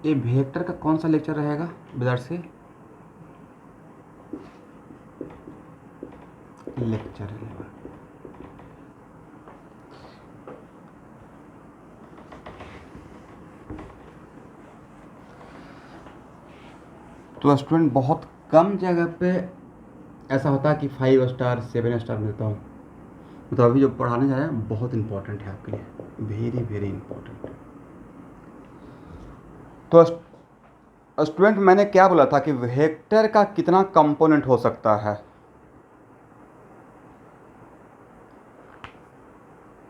ये वेक्टर का कौन सा लेक्चर रहेगा विद्यार्थी? लेक्चर 11। तो स्टूडेंट बहुत कम जगह पे ऐसा होता है कि 5 स्टार 7 स्टार मिलता हो। तो अभी जो पढ़ाने जा रहे हैं बहुत इंपॉर्टेंट है आपके लिए, वेरी वेरी इंपॉर्टेंट। तो स्टूडेंट मैंने क्या बोला था कि वेक्टर का कितना कंपोनेंट हो सकता है?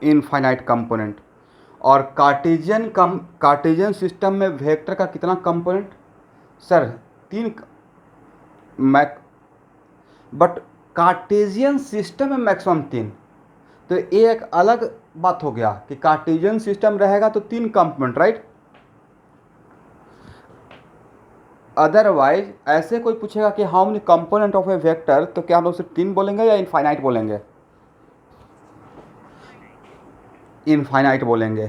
Infinite component. और कार्टेशियन सिस्टम में वेक्टर का कितना component? Sir 3। Max but Cartesian system में मैक्सिमम 3। तो ये एक अलग बात हो गया कि कार्टेशियन सिस्टम रहेगा तो 3 कंपोनेंट, राइट। अदरवाइज ऐसे कोई पूछेगा कि how many component of A vector, तो क्या हम लोग सिर्फ 3 बोलेंगे या इनफाइनाइट बोलेंगे? इनफाइनाइट बोलेंगे।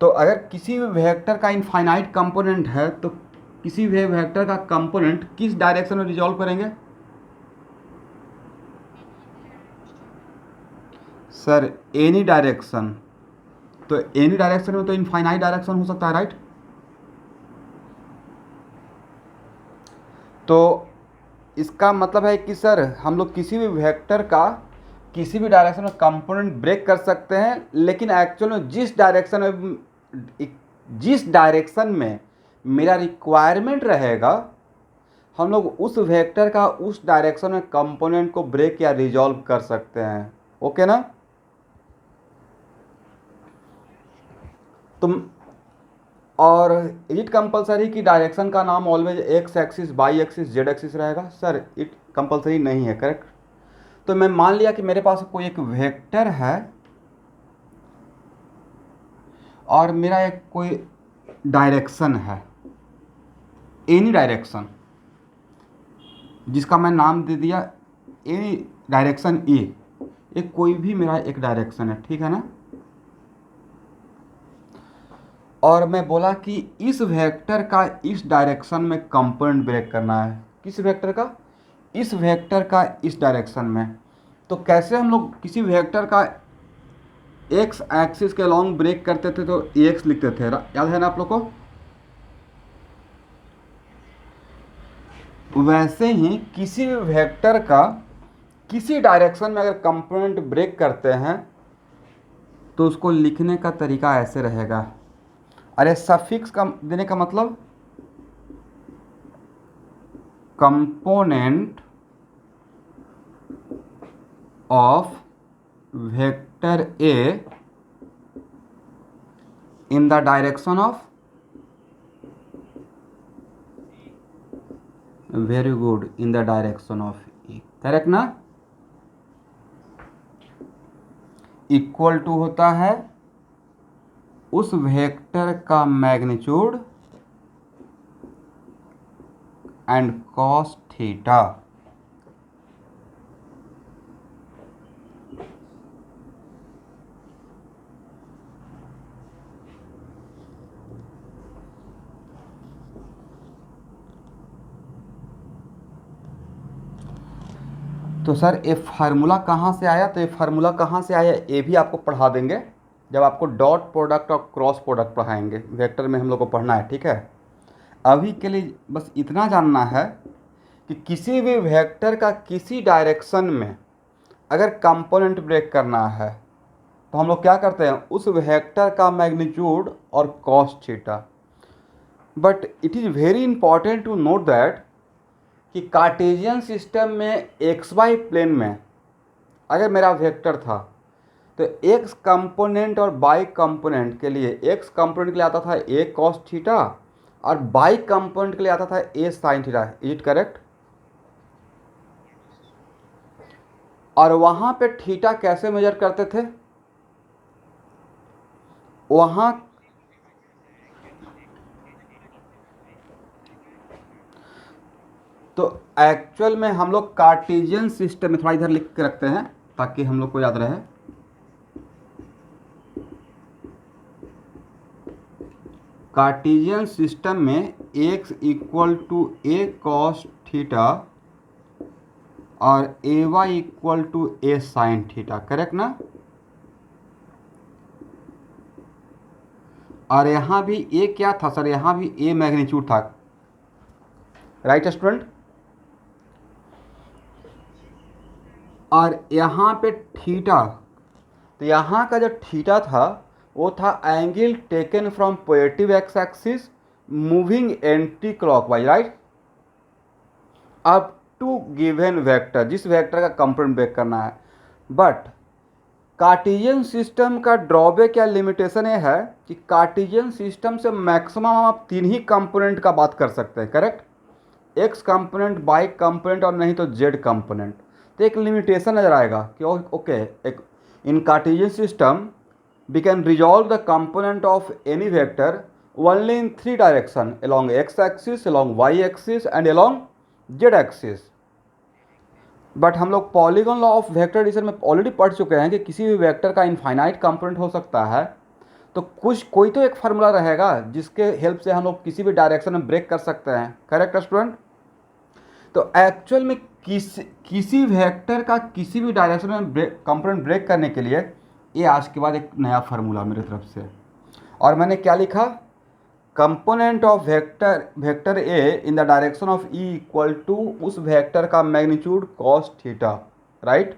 तो अगर किसी भी वेक्टर का इनफाइनाइट कंपोनेंट है तो किसी भी वेक्टर का कंपोनेंट किस डायरेक्शन में रिजॉल्व करेंगे? Sir any direction. तो एनी डायरेक्शन में तो इनफाइनाइट डायरेक्शन हो सकता है, राइट। तो इसका मतलब है कि सर हम लोग किसी भी वेक्टर का किसी भी डायरेक्शन में कंपोनेंट ब्रेक कर सकते हैं, लेकिन एक्चुअल में जिस डायरेक्शन में मेरा रिक्वायरमेंट रहेगा हम लोग उस वेक्टर का उस डायरेक्शन में कंपोनेंट को ब्रेक या रिजॉल्व कर सकते हैं। ओके ना? तुम और इट कंपलसरी की डायरेक्शन का नाम always X axis, Y axis, Z axis रहेगा? सर इट कंपलसरी नहीं है, करेक्ट। तो मैं मान लिया कि मेरे पास कोई एक वेक्टर है और मेरा एक कोई डायरेक्शन है, एनी डायरेक्शन, जिसका मैं नाम दे दिया एनी डायरेक्शन ए। एक कोई भी मेरा एक डायरेक्शन है, ठीक है ना। और मैं बोला कि इस वेक्टर का इस डायरेक्शन में कंपोनेंट ब्रेक करना है। किस वेक्टर का? इस वेक्टर का इस डायरेक्शन में। तो कैसे हम लोग किसी वेक्टर का एक्स एक्सिस के अलॉन्ग ब्रेक करते थे? तो एक्स लिखते थे, याद है ना आप लोग को। वैसे ही किसी भी वेक्टर का किसी डायरेक्शन में अगर कंपोनेंट ब्रेक करते हैं तो उसको लिखने का तरीका ऐसे रहेगा। अरे सफिक्स का देने का मतलब component of vector A in the direction of, very good, in the direction of A, correct ना। इक्वल टू होता है उस वेक्टर का मैग्नीट्यूड एंड कॉस थीटा। तो सर ये फार्मूला कहाँ से आया? तो ये फार्मूला कहाँ से आया ये भी आपको पढ़ा देंगे जब आपको डॉट प्रोडक्ट और क्रॉस प्रोडक्ट पढ़ाएंगे। वेक्टर में हम लोग को पढ़ना है, ठीक है। अभी के लिए बस इतना जानना है कि किसी भी वेक्टर का किसी डायरेक्शन में अगर कंपोनेंट ब्रेक करना है तो हम लोग क्या करते हैं? उस वेक्टर का मैग्नीट्यूड और cos theta. But it is very important to note that कि कार्टेशियन सिस्टम में एक्स वाई प्लेन में अगर मेरा वेक्टर था तो एक्स कंपोनेंट और वाई कंपोनेंट के लिए, एक्स कंपोनेंट के लिए आता था ए कॉस थीटा और वाई कंपोनेंट के लिए आता था a sine theta. Is it correct? और वहाँ पे थीटा कैसे मेजर करते थे? वहाँ तो एक्चुअल में हम लोग कार्टेशियन सिस्टम में, थोड़ा इधर लिख के रखते हैं ताकि हम लोग को याद रहे। कार्टेशियन सिस्टम में x equal to a cos theta और ay equal to a sin theta, correct ना। और यहाँ भी a क्या था सर, यहाँ भी a मैग्नीट्यूड था, राइट स्टूडेंट। और यहाँ पे थीटा, तो यहाँ का जो थीटा था वो था angle taken from positive X axis moving anti clockwise, right, up to given vector, जिस वेक्टर का कंपोनेंट ब्रेक करना है। बट कार्टेशियन सिस्टम का ड्रॉबैक या लिमिटेशन ये है कि कार्टेशियन सिस्टम से मैक्सिमम आप 3 ही कंपोनेंट का बात कर सकते हैं, correct, X component, Y component और नहीं तो जेड कंपोनेंट। तो एक लिमिटेशन नजर आएगा कि ओके, एक in Cartesian system we can resolve the component of any vector only in 3 direction, along x axis, along y axis and along z axis। But हम लोग polygon law of vector addition में already पढ़ चुके हैं कि किसी भी vector का इनफाइनाइट कंपोनेंट हो सकता है, तो कोई तो एक फार्मूला रहेगा जिसके हेल्प से हम लोग किसी भी डायरेक्शन में ब्रेक कर सकते हैं, करेक्ट स्टूडेंट। तो एक्चुअल में किसी वेक्टर का किसी भी डायरेक्शन में कंपोनेंट ब्रेक करने के लिए ये आज के बाद एक नया फार्मूला मेरी तरफ से, और मैंने क्या लिखा, component of vector A in the direction of E equal to उस वेक्टर का magnitude cos theta, right.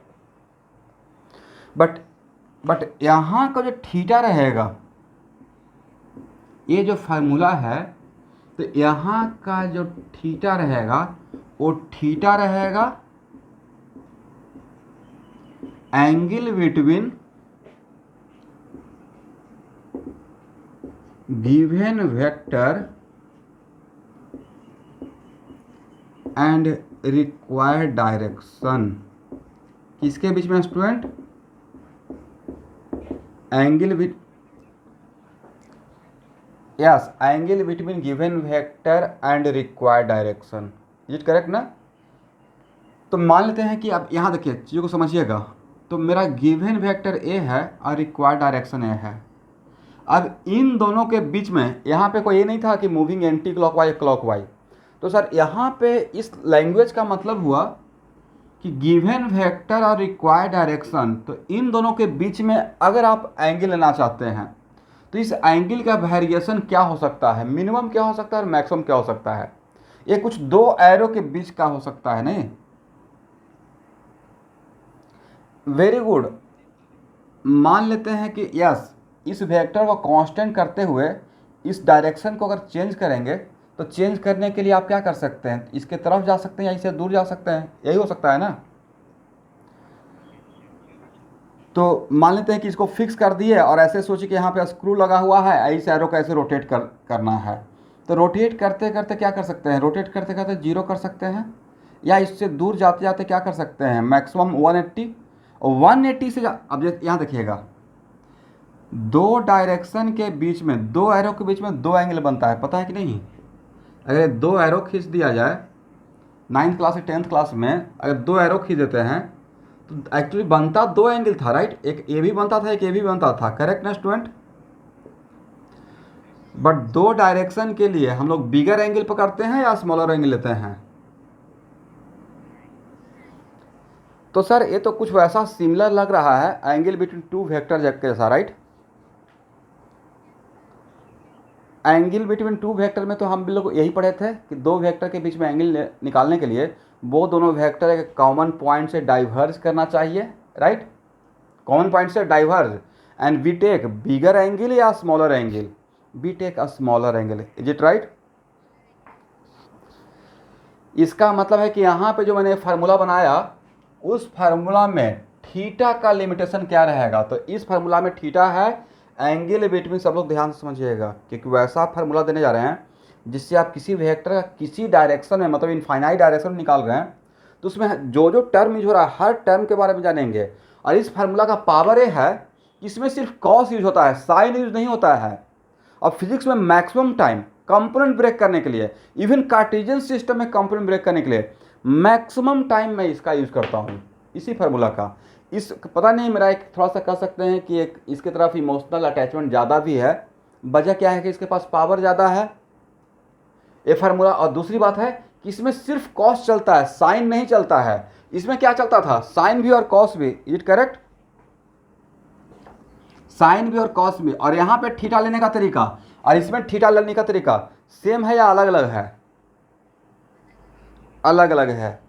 But यहाँ का जो थीटा रहेगा, ये जो फार्मूला है, तो यहाँ का जो थीटा रहेगा वो थीटा रहेगा angle between given vector and required direction. किसके बीच में student, angle between given vector and required direction, is it correct ना। तो मान लेते हैं कि अब यहाँ देखिए, चीज़ों को समझिएगा, तो मेरा गिवन वेक्टर ए है और रिक्वायर्ड डायरेक्शन ए है। अब इन दोनों के बीच में यहाँ पे कोई ये नहीं था कि मूविंग एंटी क्लॉकवाइज क्लॉकवाइज, तो सर यहाँ पे इस लैंग्वेज का मतलब हुआ कि गिवन वेक्टर और रिक्वायर्ड डायरेक्शन, तो इन दोनों के बीच में अगर आप एंगल लेना चाहते हैं तो इस एंगल का वेरिएशन क्या हो सकता है, मिनिमम क्या हो सकता है और मैक्सिमम क्या हो सकता है। ये कुछ दो एरो के बीच का हो सकता है, नहीं, वेरी गुड। मान लेते हैं कि यस, इस वेक्टर को कांस्टेंट करते हुए इस डायरेक्शन को अगर चेंज करेंगे, तो चेंज करने के लिए आप क्या कर सकते हैं, इसके तरफ जा सकते हैं या इससे दूर जा सकते हैं, यही हो सकता है ना। तो मान लेते हैं कि इसको फिक्स कर दिए और ऐसे सोचिए कि यहाँ पे स्क्रू लगा हुआ है, इस एरो को ऐसे रोटेट करना है, तो रोटेट करते करते क्या कर सकते हैं, रोटेट करते करते 0 कर सकते हैं, या इससे दूर जाते जाते क्या कर सकते हैं, मैक्सिमम 180। और 180 से अब यहाँ देखिएगा, दो डायरेक्शन के बीच में, दो एरो के बीच में दो एंगल बनता है, पता है कि नहीं। अगर दो एरो खींच दिया जाए 9th क्लास से 10th क्लास में, अगर दो एरो खींच देते हैं तो एक्चुअली बनता दो एंगल था, राइट, एक ए भी बनता था, एक ए भी बनता था, करेक्ट ना स्टूडेंट। बट दो डायरेक्शन के लिए हम लोग बिगर एंगल पकड़ते हैं या स्मॉलर एंगल लेते हैं। तो सर ये तो कुछ वैसा सिमिलर लग रहा है एंगल बिटवीन टू वेक्टर जैसा, right. Angle between two vector में तो हम लोग यही पढ़े थे कि दो वेक्टर के बीच में एंगल निकालने के लिए वो दोनों वेक्टर एक कॉमन पॉइंट से डाइवर्ज करना चाहिए, राइट, कॉमन पॉइंट से diverge, and we take bigger angle या smaller angle, we take a smaller angle, is it right. इसका मतलब है कि यहाँ पे जो मैंने फार्मूला बनाया, उस फार्मूला में थीटा का लिमिटेशन क्या रहेगा, तो इस फार्मूला में थीटा है एंगल बिटवीन, सब लोग ध्यान से समझिएगा, क्योंकि वैसा फार्मूला देने जा रहे हैं जिससे आप किसी वेक्टर का किसी डायरेक्शन में, मतलब इनफाइनाइट डायरेक्शन में निकाल रहे हैं, तो उसमें जो जो टर्म यूज हो रहा है हर टर्म के बारे में जानेंगे। और इस फार्मूला का पावर ये है कि इसमें सिर्फ कॉस यूज होता है, साइन यूज नहीं होता है। और फिजिक्स में मैक्सिमम टाइम कंपोनेंट ब्रेक करने के लिए, इवन कार्टेशियन सिस्टम में कंपोनेंट ब्रेक करने के लिए मैक्सिमम टाइम मैं इसका यूज़ करता हूँ, इसी फार्मूला का। इस पता नहीं, मेरा एक थोड़ा सा कह सकते हैं कि एक इसके तरफ इमोशनल अटैचमेंट ज़्यादा भी है, वजह क्या है कि इसके पास पावर ज़्यादा है, ये फार्मूला। और दूसरी बात है कि इसमें सिर्फ कॉस चलता है, साइन नहीं चलता है। इसमें क्या चलता था, साइन भी और कॉस भी, इज इट करेक्ट, साइन भी और कॉस भी। और यहाँ पे थीटा लेने का तरीका और इसमें थीटा लेने का तरीका सेम है या अलग अलग है, अलग अलग है।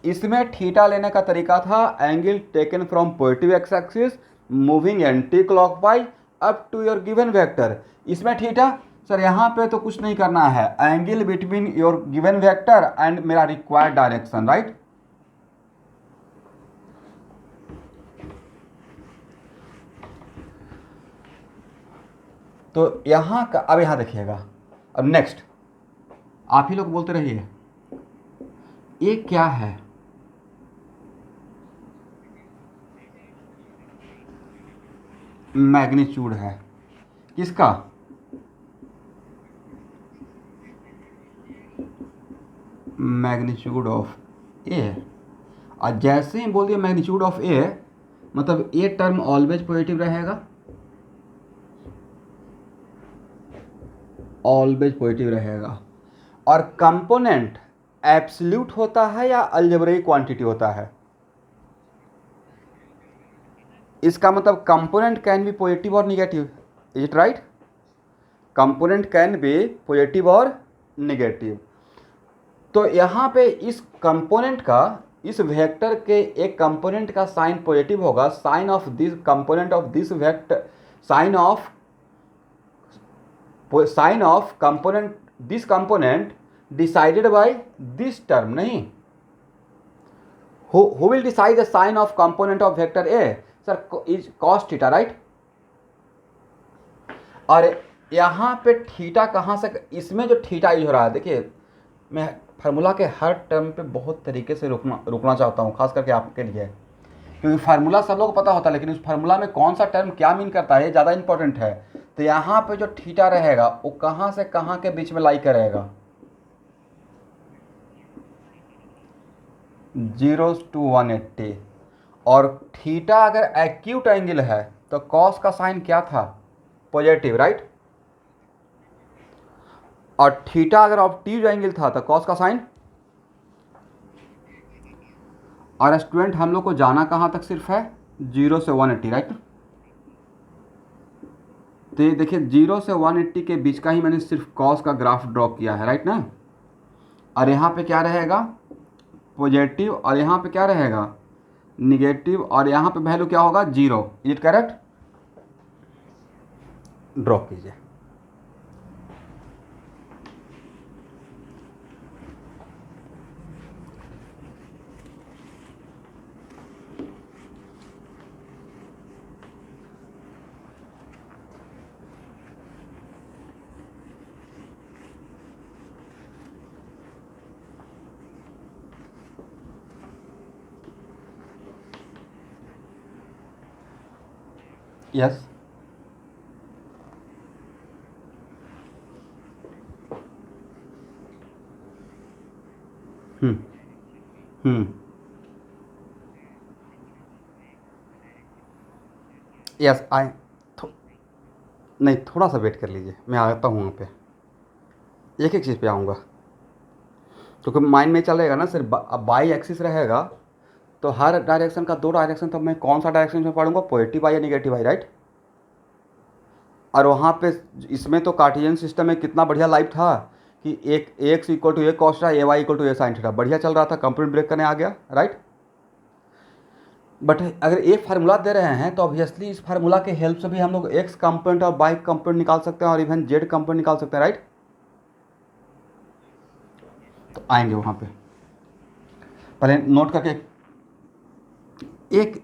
इसमें थीटा लेने का तरीका था angle taken from positive X axis moving anti clockwise up to your given vector. इसमें थीटा सर यहाँ पे तो कुछ नहीं करना है, angle between your given vector and मेरा रिक्वायर्ड डायरेक्शन, राइट। तो यहाँ का अब यहाँ देखिएगा, अब नेक्स्ट आप ही लोग बोलते रहिए, ये क्या है, मैग्नीट्यूड है किसका, मैग्नीट्यूड ऑफ ए। और जैसे ही बोल दिया मैग्नीट्यूड ऑफ ए, मतलब ए टर्म ऑलवेज पॉजिटिव रहेगा, ऑलवेज पॉजिटिव रहेगा। और कंपोनेंट एब्सोल्यूट होता है या अलजेब्रिक क्वांटिटी होता है, इसका मतलब कंपोनेंट कैन बी पॉजिटिव और negative, is it right, component can be positive और निगेटिव। तो यहाँ पे इस कंपोनेंट का, इस वेक्टर के एक कंपोनेंट का साइन पॉजिटिव होगा, sign of this component of this vector, sign of component this component decided by this term, नहीं, who will decide the sign of component of vector A, sir, is cos theta, right. और यहाँ पे theta कहाँ से, इसमें जो theta use हो रहा है, देखिए मैं फार्मूला के हर टर्म पे बहुत तरीके से रुकना चाहता हूँ, खास करके आपके लिए, क्योंकि फार्मूला सब लोगों को पता होता है, लेकिन उस फार्मूला में कौन सा टर्म क्या मीन करता है ये ज़्यादा इंपॉर्टेंट है। तो यहाँ पे जो थीटा रहेगा वो कहाँ से कहाँ के बीच में लाई करेगा, 0 to 180। और थीटा अगर एक्यूट एंगल है तो कॉस का साइन क्या था, पॉजिटिव, राइट। और थीटा अगर ऑब्ट्यूज एंगल था तो कॉस का साइन। और स्टूडेंट हम लोग को जाना कहाँ तक सिर्फ है, 0 से 180, राइट। तो ये देखिए 0 से 180 के बीच का ही मैंने सिर्फ कॉस का ग्राफ ड्रॉ किया है, राइट ना। और यहाँ पे क्या रहेगा, पॉजिटिव, और यहाँ पे क्या रहेगा, निगेटिव, और यहाँ पे वैल्यू क्या होगा, 0, इज इट करेक्ट, ड्रॉ कीजिए। यस, हम्म हम्म यस आए, नहीं थोड़ा सा वेट कर लीजिए, मैं आता हूँ वहाँ पे, एक एक चीज़ पे आऊँगा, क्योंकि माइंड में चलेगा ना सिर्फ बाई एक्सिस रहेगा तो हर डायरेक्शन का दो डायरेक्शन, तो मैं कौन सा डायरेक्शन में पढ़ूंगा, पॉजिटिव आई या निगेटिव आई, राइट। और वहाँ पे इसमें तो कार्टेशियन सिस्टम में कितना बढ़िया लाइफ था कि एक x equal to A cos था, a Y equal to A sine theta, बढ़िया चल रहा था, कंप्यूटर ब्रेक करने आ गया, राइट। बट अगर ए फार्मूला दे रहे हैं तो ऑब्वियसली इस फार्मूला के हेल्प से भी हम लोग एक्स कंपोनेंट और वाई कंपोनेंट निकाल सकते हैं और इवन जेड कंपोनेंट निकाल सकते हैं, राइट। तो आएंगे वहाँ पे, पहले नोट करके एक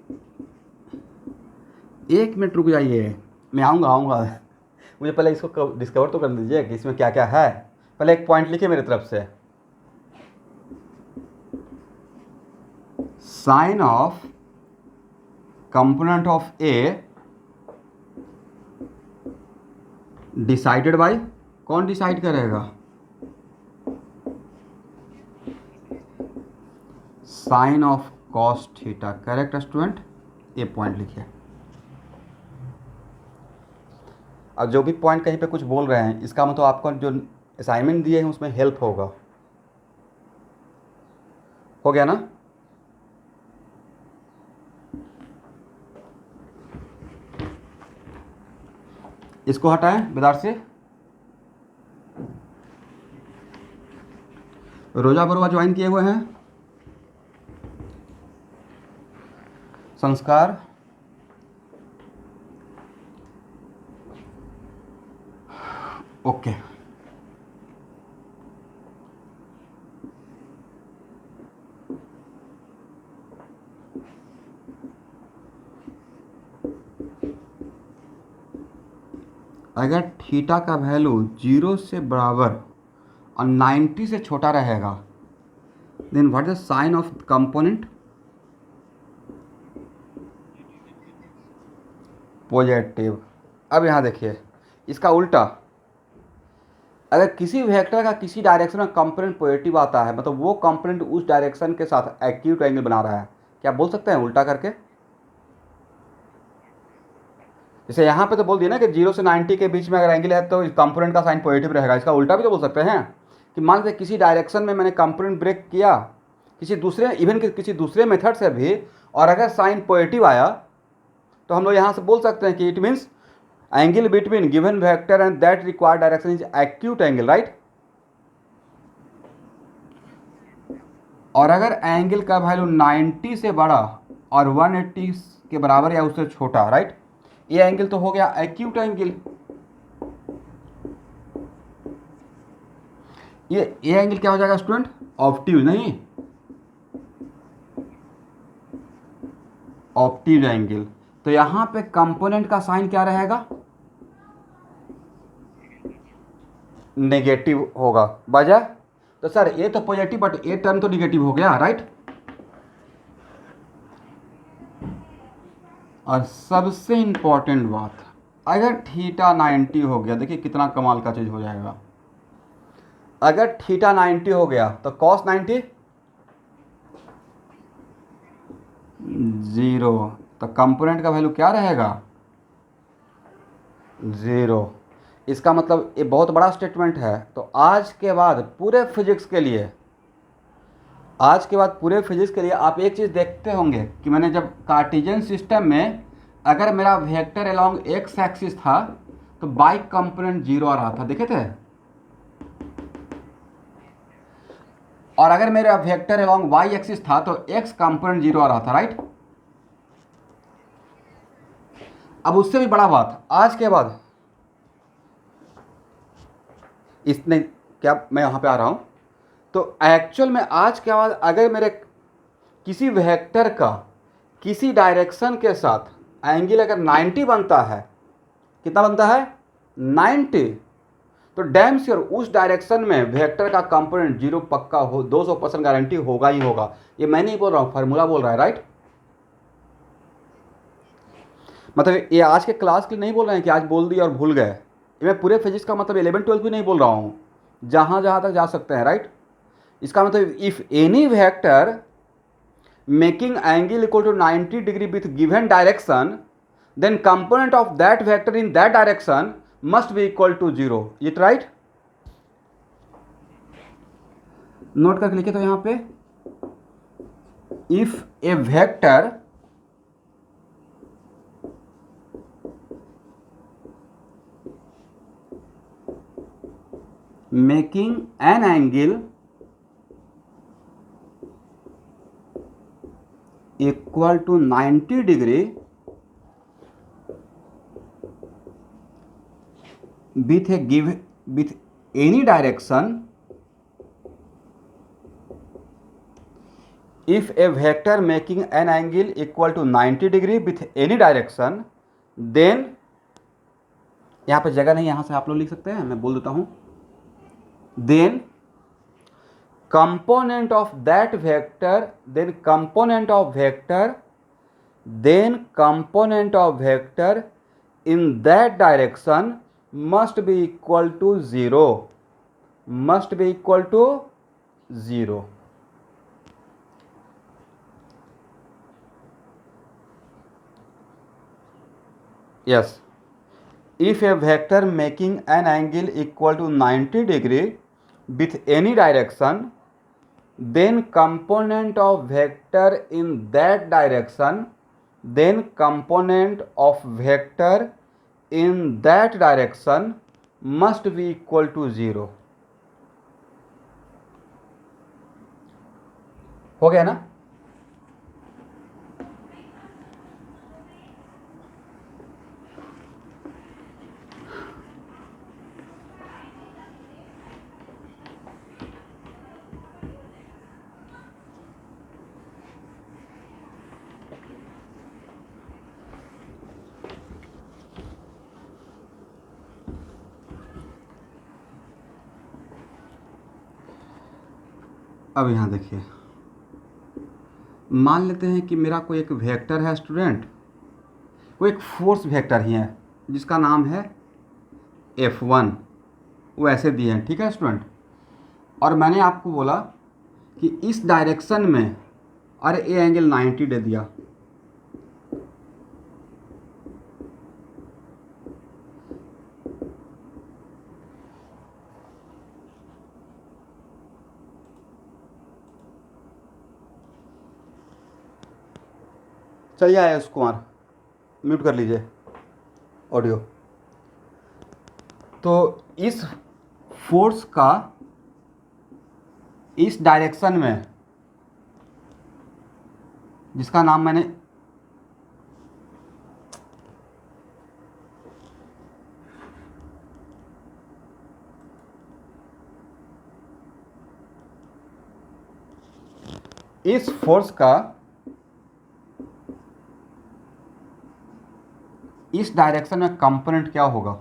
एक मिनट रुक जाइए, मैं आऊँगा मुझे पहले इसको डिस्कवर तो कर दीजिए कि इसमें क्या क्या है। पहले एक पॉइंट लिखिए मेरी तरफ से, sign of component of A decided by, कौन डिसाइड करेगा, sign of cos theta, correct student, ये पॉइंट लिखिए। अब जो भी पॉइंट कहीं पे कुछ बोल रहे हैं, इसका मतलब आपको जो असाइनमेंट दिए हैं उसमें हेल्प होगा। हो गया ना? इसको हटाएं बेदार से। रोजा बरुआ ज्वाइन किए हुए हैं। संस्कार, ओके। अगर थीटा का वैल्यू 0 से बराबर और 90 से छोटा रहेगा, then what is the sign of component? Positive. अब यहाँ देखिए इसका उल्टा, अगर किसी वेक्टर का किसी डायरेक्शन में कंपोनेंट पॉजिटिव आता है, मतलब वो कंपोनेंट उस डायरेक्शन के साथ एक्यूट एंगल बना रहा है, क्या बोल सकते हैं उल्टा करके? जैसे यहाँ पे तो बोल दिया ना कि 0 से 90 के बीच में अगर एंगल है तो कंपोनेंट का साइन पॉजिटिव रहेगा। इसका उल्टा भी तो बोल सकते हैं कि मान लीजिए किसी डायरेक्शन में मैंने कंपोनेंट ब्रेक किया किसी दूसरे, इवन किसी दूसरे मेथड से भी, और अगर साइन पॉजिटिव आया तो हम लोग यहाँ से बोल सकते हैं कि it means angle between given vector and that required direction is acute angle, right? और अगर एंगल का वैल्यू 90 से बड़ा और 180 के बराबर या उससे छोटा, राइट, ये एंगल तो हो गया एक्यूट एंगल। ये एंगल क्या हो जाएगा स्टूडेंट? ऑब्ट्यूज, नहीं ऑब्ट्यूज एंगल। तो यहां पे कंपोनेंट का साइन क्या रहेगा? नेगेटिव होगा। वजह? तो सर ये तो पॉजिटिव बट ये टर्म तो नेगेटिव हो गया, राइट? और सबसे इंपॉर्टेंट बात, अगर थीटा 90 हो गया, देखिए कितना कमाल का चीज हो जाएगा। अगर थीटा 90 हो गया तो कॉस 90 0, तो कंपोनेंट का वैल्यू क्या रहेगा? 0। इसका मतलब ये बहुत बड़ा स्टेटमेंट है। तो आज के बाद पूरे फिजिक्स के लिए, आज के बाद पूरे फिजिक्स के लिए आप एक चीज़ देखते होंगे कि मैंने जब कार्टेशियन सिस्टम में अगर मेरा वेक्टर अलोंग एक्स एक्सिस था तो बाई कंपोनेंट 0 आ रहा था, देखे थे? और अगर मेरा वेक्टर अलोंग वाई एक्सिस था तो एक्स कंपोनेंट 0 आ रहा था, राइट? अब उससे भी बड़ा बात, आज के बाद इसने क्या, मैं यहाँ पे आ रहा हूँ, तो एक्चुअल में आज के बाद अगर मेरे किसी वेक्टर का किसी डायरेक्शन के साथ एंगल अगर 90 बनता है, कितना बनता है? 90, तो डैम श्योर उस डायरेक्शन में वेक्टर का कंपोनेंट 0 पक्का हो, 200% गारंटी होगा ही होगा। ये मैं नहीं बोल रहा हूँ, फार्मूला बोल रहा है, राइट? मतलब ये आज के क्लास के लिए नहीं बोल रहे हैं कि आज बोल दिया और भूल गए। ये मैं पूरे फिजिक्स का मतलब 11-12 भी नहीं बोल रहा हूँ, जहाँ जहाँ तक जा सकते हैं, राइट? इसका मतलब if any vector making angle equal to 90 degree with given direction, then component of that vector in that direction must be equal to 0. Is it right? Note करके लिखे तो यहां पे if a vector making an angle equal to 90 degree with a given with any direction, if a vector making an angle equal to 90 degree with any direction, then यहाँ पे जगह नहीं, यहाँ से आप लोग लिख सकते हैं, मैं बोल देता हूँ, then component of that vector, then component of vector in that direction must be equal to 0, must be equal to 0. Yes, if a vector making an angle equal to 90 degree with any direction, then component of vector in that direction, then component of vector in that direction must be equal to 0। हो गया ना? अब यहाँ देखिए, मान लेते हैं कि मेरा कोई एक वेक्टर है स्टूडेंट, कोई एक फोर्स वेक्टर ही है जिसका नाम है F1, वो ऐसे दिए हैं, ठीक है स्टूडेंट। और मैंने आपको बोला कि इस डायरेक्शन में, अरे ये एंगल 90 दे दिया, चलिए आयुष कुमार म्यूट कर लीजिए ऑडियो। तो इस फोर्स का इस डायरेक्शन में, जिसका नाम मैंने इस फोर्स का इस डायरेक्शन में कंपोनेंट क्या होगा?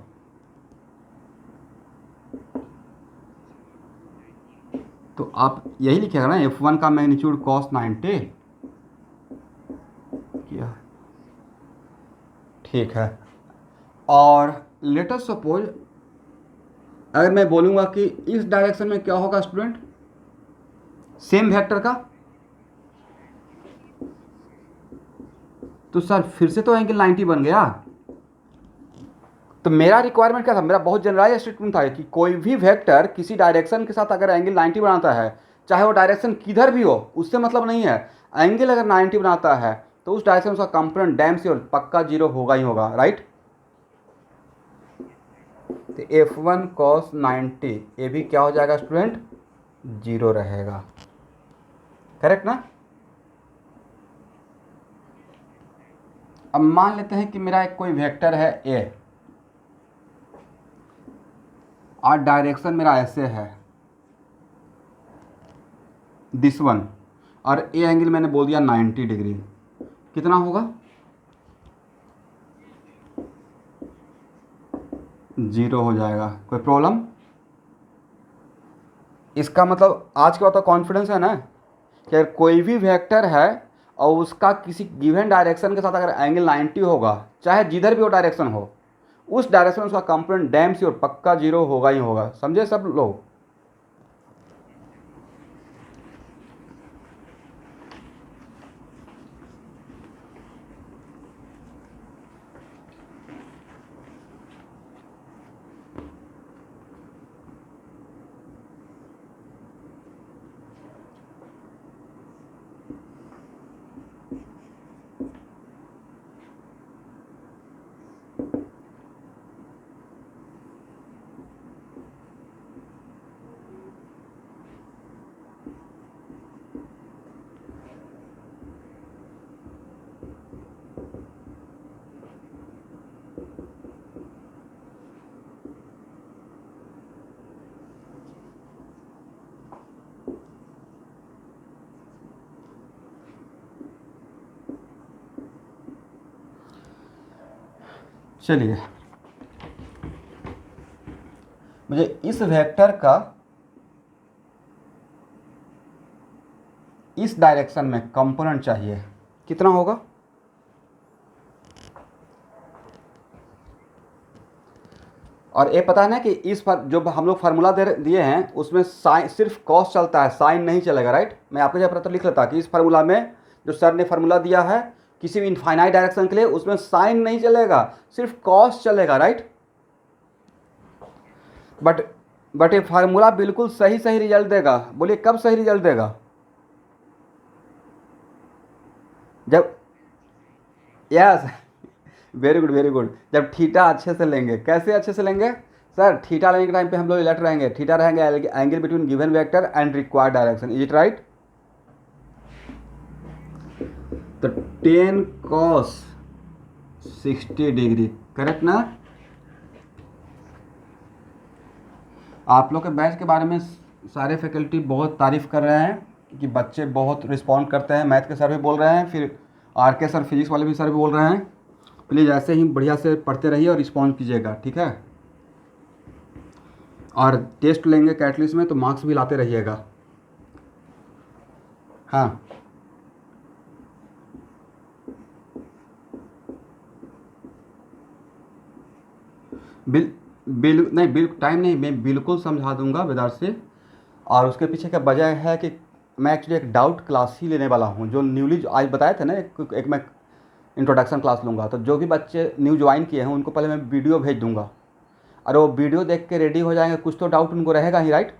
तो आप यही लिखिएगा ना, F1 का मैग्नीट्यूड cos 90 किया, ठीक है। और लेट अस सपोज अगर मैं बोलूँगा कि इस डायरेक्शन में क्या होगा स्टूडेंट, सेम वेक्टर का, तो सर फिर से तो एंगल 90 बन गया। तो मेरा रिक्वायरमेंट क्या था, मेरा बहुत जनरलाइज स्टेटमेंट था कि कोई भी वेक्टर किसी डायरेक्शन के साथ अगर एंगल 90 बनाता है, चाहे वो डायरेक्शन किधर भी हो, उससे मतलब नहीं है, एंगल अगर 90 बनाता है तो उस डायरेक्शन का कंपोनेंट डैम से पक्का 0 होगा ही होगा, राइट। तो F1 cos 90 ये भी क्या हो जाएगा स्टूडेंट, 0 रहेगा, करेक्ट ना। अब मान लेते हैं कि मेरा एक कोई वेक्टर है A और डायरेक्शन मेरा ऐसे है, दिस वन, और ए एंगल मैंने बोल दिया 90 डिग्री, कितना होगा, 0 हो जाएगा। कोई प्रॉब्लम? इसका मतलब आज के बाद तो कॉन्फिडेंस है ना कि अगर कोई भी वेक्टर है और उसका किसी गिवन डायरेक्शन के साथ अगर एंगल 90 होगा, चाहे जिधर भी वो डायरेक्शन हो, उस डायरेक्शन में उसका कंपोनेंट डैम से और पक्का 0 होगा ही होगा। समझे सब लोग? चलिए, मुझे इस वेक्टर का इस डायरेक्शन में कंपोनेंट चाहिए, कितना होगा, और ये पता है ना कि इस पर जो हम लोग फार्मूला दिए हैं उसमें साइन सिर्फ कॉस चलता है, साइन नहीं चलेगा, राइट। मैं आपको जब पता लिख लेता कि इस फार्मूला में जो सर ने फार्मूला दिया है किसी भी इनफाइनाइट डायरेक्शन के लिए, उसमें साइन नहीं चलेगा, सिर्फ कॉस चलेगा, राइट। बट बट ये फार्मूला बिल्कुल सही सही रिजल्ट देगा। बोलिए कब सही रिजल्ट देगा? जब, yes, very good very good, जब थीटा अच्छे से लेंगे। कैसे अच्छे से लेंगे सर? थीटा लेने के टाइम पे हम लोग अलर्ट रहेंगे। थीटा रहेंगे angle between given vector and required direction, is it right? तो 10 cos 60 डिग्री, करेक्ट ना? आप लोग के बैच के बारे में सारे फैकल्टी बहुत तारीफ़ कर रहे हैं कि बच्चे बहुत रिस्पॉन्ड करते हैं। मैथ के सर भी बोल रहे हैं, फिर आर के सर फिजिक्स वाले भी सर भी बोल रहे हैं। प्लीज़ ऐसे ही बढ़िया से पढ़ते रहिए और रिस्पॉन्ड कीजिएगा, ठीक है? और टेस्ट लेंगे कैटलिस्ट में तो मार्क्स भी लाते रहिएगा। हाँ, टाइम नहीं, मैं बिल्कुल समझा दूंगा वेदांत से। और उसके पीछे का वजह है कि मैं एक्चुअली एक डाउट क्लास ही लेने वाला हूँ, जो न्यूली आज बताए थे ना, एक मैं इंट्रोडक्शन क्लास लूँगा। तो जो भी बच्चे न्यू ज्वाइन किए हैं उनको पहले मैं वीडियो भेज दूँगा, और वो वीडियो देख के रेडी हो जाएंगे। कुछ तो डाउट उनको रहेगा ही, राइट?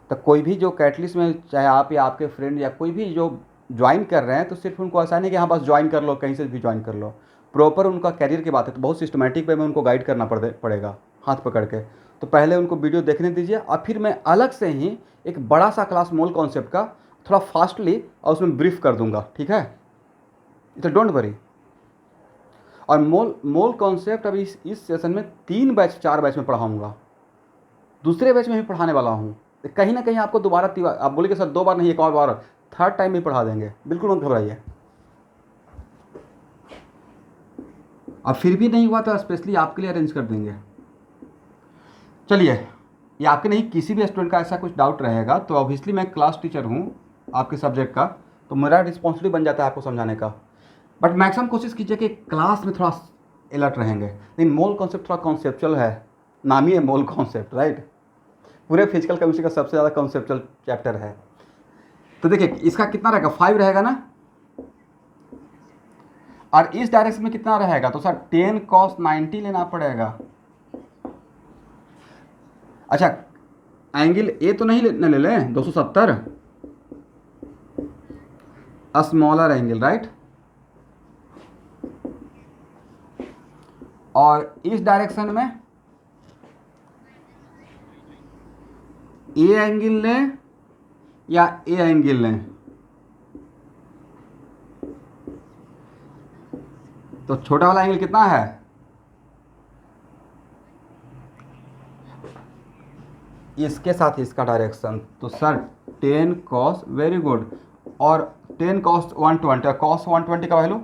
तो कोई भी जो कैटलिस्ट में, चाहे आप या आपके फ्रेंड या कोई भी जो ज्वाइन कर रहे हैं, तो सिर्फ उनको ऐसा नहीं कि हाँ बस ज्वाइन कर लो, कहीं से भी ज्वाइन कर लो। प्रॉपर उनका कैरियर की बात है तो बहुत सिस्टमेटिक वे में उनको गाइड करना पड़ेगा हाथ पकड़ के। तो पहले उनको वीडियो देखने दीजिए, और फिर मैं अलग से ही एक बड़ा सा क्लास मोल कॉन्सेप्ट का थोड़ा फास्टली और उसमें ब्रीफ कर दूंगा, ठीक है? तो डोंट वरी। और मोल कॉन्सेप्ट अभी इस सेशन में 3 बैच 4 बैच में पढ़ाऊँगा, दूसरे बैच में भी पढ़ाने वाला हूँ। कहीं ना कहीं आपको दोबारा आप बोलेंगे सर 2 बार नहीं, एक और बार, थर्ड टाइम भी पढ़ा देंगे, बिल्कुल मत घबराइए। अब फिर भी नहीं हुआ तो स्पेशली आपके लिए अरेंज कर देंगे। चलिए, ये आपके नहीं, किसी भी स्टूडेंट का ऐसा कुछ डाउट रहेगा तो ऑब्वियसली मैं क्लास टीचर हूँ आपके सब्जेक्ट का, तो मेरा रिस्पॉन्सिबिलिटी बन जाता है आपको समझाने का। बट मैक्सिमम कोशिश कीजिए कि क्लास में थोड़ा अलर्ट रहेंगे। लेकिन मोल कॉन्सेप्ट थोड़ा कॉन्सेप्चुअल है, नाम ही है मोल कॉन्सेप्ट, राइट? पूरे फिजिकल केमिस्ट्री का सबसे ज़्यादा कॉन्सेप्चुअल चैप्टर है। तो देखिए इसका कितना रहेगा, 5 रहेगा ना, और इस डायरेक्शन में कितना रहेगा? तो सर 10 cos 90 लेना पड़ेगा। अच्छा, एंगल ए तो नहीं ले लें 270, स्मॉलर एंगल, राइट? और इस डायरेक्शन में ए एंगल लें या ए एंगल लें? तो छोटा वाला एंगल कितना है? इसके साथ इसका डायरेक्शन, तो सर 10 cos, वेरी गुड, और 10 cos 120, और cos 120 का वैल्यू।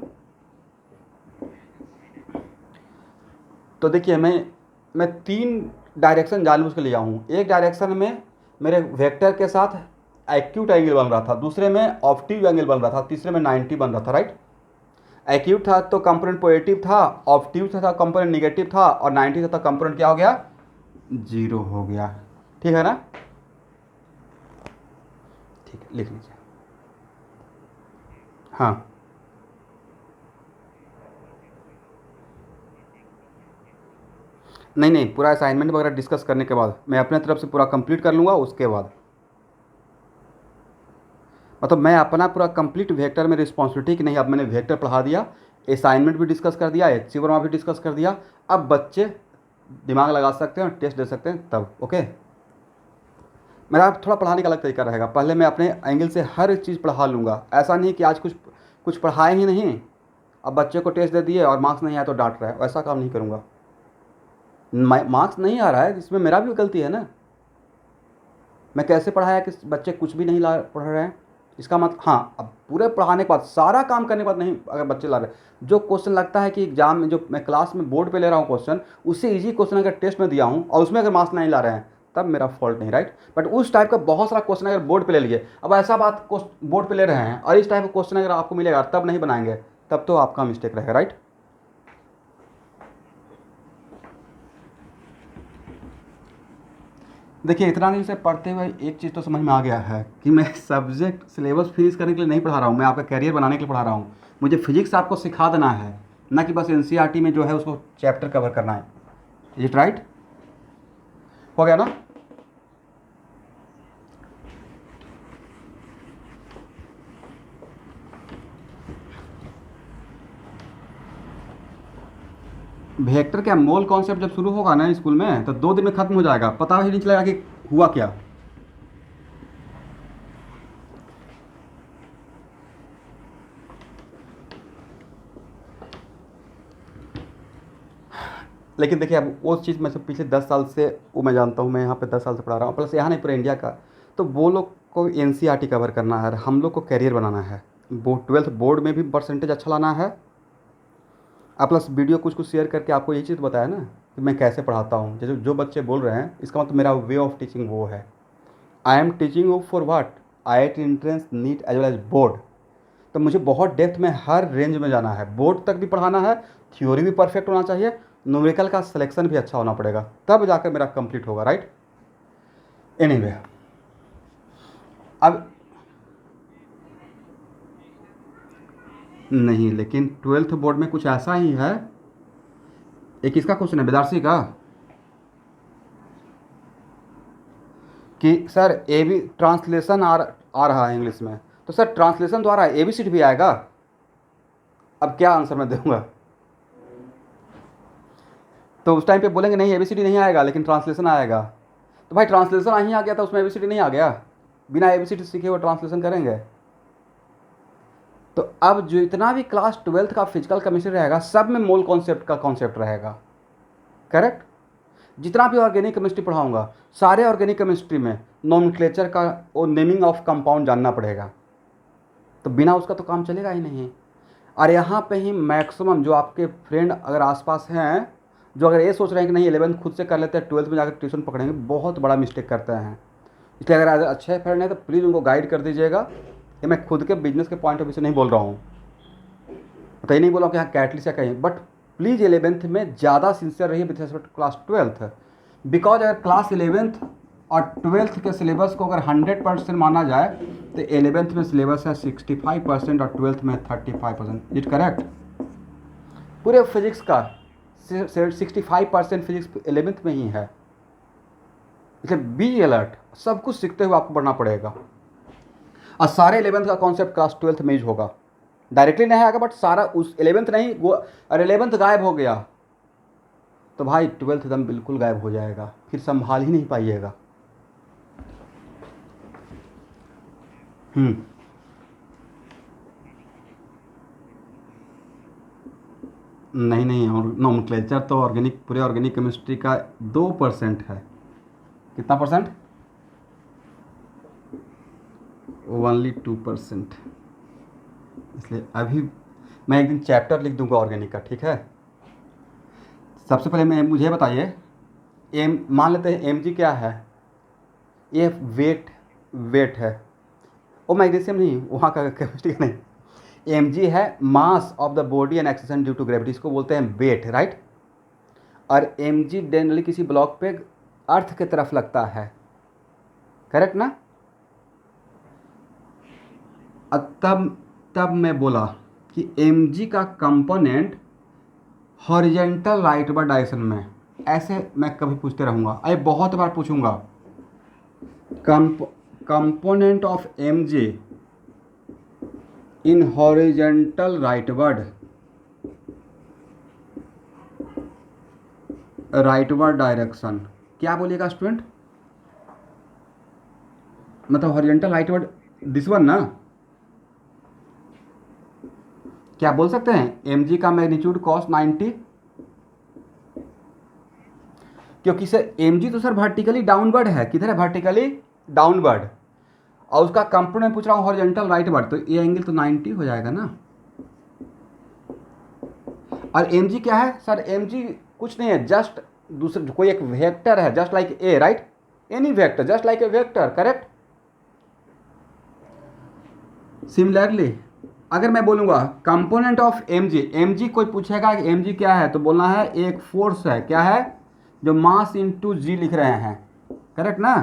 तो देखिए मैं 3 डायरेक्शन जानबूझ के लिया हूँ। एक डायरेक्शन में मेरे वेक्टर के साथ एक्यूट एंगल बन रहा था, दूसरे में ऑब्ट्यूज एंगल बन रहा था, तीसरे में 90 बन रहा था, राइट? एक्यूट था तो कंपोनेंट पॉजिटिव था, ऑब्ट्यूज था कंपोनेंट निगेटिव था, और 90 था तो कंपोनेंट क्या हो गया? 0 हो गया, ठीक है ना? ठीक है, लिख लीजिए। हाँ, नहीं, पूरा असाइनमेंट वगैरह डिस्कस करने के बाद मैं अपने तरफ से पूरा कंप्लीट कर लूँगा। उसके बाद मतलब मैं अपना पूरा कंप्लीट वेक्टर में रिस्पॉन्सिबिलिटी कि नहीं, अब मैंने वेक्टर पढ़ा दिया, असाइनमेंट भी डिस्कस कर दिया, HC वर्मा भी डिस्कस कर दिया, अब बच्चे दिमाग लगा सकते हैं और टेस्ट दे सकते हैं तब, ओके? मेरा थोड़ा पढ़ाने का अलग तरीका रहेगा। पहले मैं अपने एंगल से हर चीज़ पढ़ा लूँगा। ऐसा नहीं कि आज कुछ पढ़ाए ही नहीं, अब बच्चे को टेस्ट दे दिए और मार्क्स नहीं आया तो डांट रहा है, ऐसा काम नहीं करूँगा। मार्क्स नहीं आ रहा है इसमें मेरा भी गलती है ना। मैं कैसे पढ़ाया कि बच्चे कुछ भी नहीं पढ़ रहे हैं, इसका मतलब हाँ, अब पूरे पढ़ाने के बाद, सारा काम करने के बाद नहीं, अगर बच्चे ला रहे, जो क्वेश्चन लगता है कि एग्जाम में, जो मैं क्लास में बोर्ड पे ले रहा हूँ क्वेश्चन, उससे इजी क्वेश्चन अगर टेस्ट में दिया हूँ और उसमें अगर मार्क्स नहीं ला रहे हैं, तब मेरा फॉल्ट नहीं, राइट? बट उस टाइप का बहुत सारा क्वेश्चन अगर बोर्ड पे ले लिए, अब ऐसा बात बोर्ड पे ले रहे हैं और इस टाइप का क्वेश्चन अगर आपको मिलेगा तब नहीं बनाएंगे, तब तो आपका मिस्टेक रहेगा, राइट? देखिए इतना दिन से पढ़ते हुए एक चीज़ तो समझ में आ गया है कि मैं सब्जेक्ट सिलेबस फिनिश करने के लिए नहीं पढ़ा रहा हूँ, मैं आपका कैरियर बनाने के लिए पढ़ा रहा हूँ। मुझे फिजिक्स आपको सिखा देना है, ना कि बस NCERT में जो है उसको चैप्टर कवर करना है, इज इट राइट? हो गया ना? वेक्टर क्या मोल कॉन्सेप्ट जब शुरू होगा ना स्कूल में तो 2 दिन में खत्म हो जाएगा, पता ही नहीं चलेगा कि हुआ क्या। लेकिन देखिए अब वो चीज़ मैं सब पिछले 10 साल से वो मैं जानता हूँ, मैं यहाँ पे 10 साल से पढ़ा रहा हूँ, प्लस यहाँ नहीं पूरे इंडिया का। तो वो लोग को एनसीईआरटी कवर करना है, हम लोग को कैरियर बनाना है, बोर्ड 12th बोर्ड में भी परसेंटेज अच्छा लाना है। आप प्लस वीडियो कुछ कुछ शेयर करके आपको ये चीज़ बताया ना कि मैं कैसे पढ़ाता हूँ, जैसे जो बच्चे बोल रहे हैं इसका मतलब मेरा वे ऑफ टीचिंग वो है। I am teaching you for what, IIT entrance, NEET as well as board. तो मुझे बहुत डेप्थ में हर रेंज में जाना है, बोर्ड तक भी पढ़ाना है, थ्योरी भी परफेक्ट होना चाहिए, न्यूमेरिकल का सिलेक्शन भी अच्छा होना पड़ेगा, तब जाकर मेरा कंप्लीट होगा, राइट। एनीवे अब नहीं, लेकिन 12th बोर्ड में कुछ ऐसा ही है। एक इसका क्वेश्चन है विदारसी का कि सर ए बी ट्रांसलेशन आ रहा है इंग्लिश में, तो सर ट्रांसलेशन तो आ रहा है, ABCD भी आएगा। अब क्या आंसर मैं दूंगा? तो उस टाइम पे बोलेंगे नहीं ABCD नहीं आएगा लेकिन ट्रांसलेशन आएगा। तो भाई ट्रांसलेशन ही आ गया था, उसमें ABCD नहीं आ गया? बिना ABCD सीखे हुए ट्रांसलेशन करेंगे? तो अब जो इतना भी क्लास 12th का फिजिकल केमिस्ट्री रहेगा सब में मोल कॉन्सेप्ट का कॉन्सेप्ट रहेगा, करेक्ट। जितना भी ऑर्गेनिक केमिस्ट्री पढ़ाऊंगा सारे ऑर्गेनिक केमिस्ट्री में नोमेनक्लेचर का वो नेमिंग ऑफ कंपाउंड जानना पड़ेगा, तो बिना उसका तो काम चलेगा ही नहीं। और यहाँ पे ही मैक्सिमम जो आपके फ्रेंड अगर आसपास हैं जो अगर ये सोच रहे हैं कि नहीं 11th खुद से कर लेते हैं 12th में जाकर ट्यूशन पकड़ेंगे, बहुत बड़ा मिस्टेक करते हैं। इसलिए अगर अच्छे फ्रेंड हैं तो प्लीज़ उनको गाइड कर दीजिएगा। ये मैं खुद के बिजनेस के पॉइंट ऑफ व्यू से नहीं बोल रहा हूँ, तो ये नहीं बोल रहा हूँ कि हाँ कैटलिस्ट या कहीं, बट प्लीज़ 11th में ज़्यादा सिंसियर रहिए with respect class 12th। Because अगर क्लास 11th और 12th के सिलेबस को अगर 100% माना जाए तो 11th में सिलेबस है 65% और 12th में 35%, इट करेक्ट। पूरे फिजिक्स का 65% फिजिक्स 11th में ही है, इसलिए बी अलर्ट, सब कुछ सीखते हुए आपको बढ़ना पड़ेगा। और सारे 11th का कॉन्सेप्ट क्लास 12th में ही होगा, डायरेक्टली नहीं आएगा बट सारा उस 11th नहीं वो, और 11th गायब हो गया तो भाई 12th एकदम बिल्कुल गायब हो जाएगा, फिर संभाल ही नहीं पाइएगा। नहीं नहीं, और नोमेनक्लेचर तो ऑर्गेनिक पूरे ऑर्गेनिक केमिस्ट्री का 2% है। कितना परसेंट? ओनली 2%। इसलिए अभी मैं एक दिन चैप्टर लिख दूंगा ऑर्गेनिक का, ठीक है। सबसे पहले मैं मुझे बताइए मान लेते हैं mg क्या है, ये वेट है, वो मैग्नीशियम नहीं, वहाँ का केमिस्ट्री नहीं, mg है mass of the body and acceleration due to gravity, इसको बोलते हैं वेट, राइट। और mg जनरली किसी ब्लॉक पे अर्थ की तरफ लगता है, करेक्ट ना। तब मैं बोला कि mg का कंपोनेंट हॉरिजेंटल राइटवर्ड डायरेक्शन में, ऐसे मैं कभी पूछते रहूँगा, अरे बहुत बार पूछूंगा, component of mg in horizontal rightward direction, क्या बोलिएगा स्टूडेंट? मतलब हॉरिजेंटल राइटवर्ड दिस वन ना, क्या बोल सकते हैं mg का मैग्नीट्यूड cos 90, क्योंकि सर mg तो सर वर्टिकली डाउनवर्ड है, किधर है वर्टिकली डाउनवर्ड, और उसका कंपोनेंट पूछ रहा हूँ हॉरिजेंटल राइटवर्ड, तो ये एंगल तो 90 हो जाएगा ना। और mg क्या है सर? mg कुछ नहीं है, जस्ट दूसरे कोई एक वेक्टर है, just like a, right, any vector just like a vector, correct. Similarly अगर मैं बोलूँगा कंपोनेंट ऑफ mg कोई पूछेगा कि mg क्या है तो बोलना है एक फोर्स है, क्या है, जो मास इनटू g लिख रहे हैं, करेक्ट ना।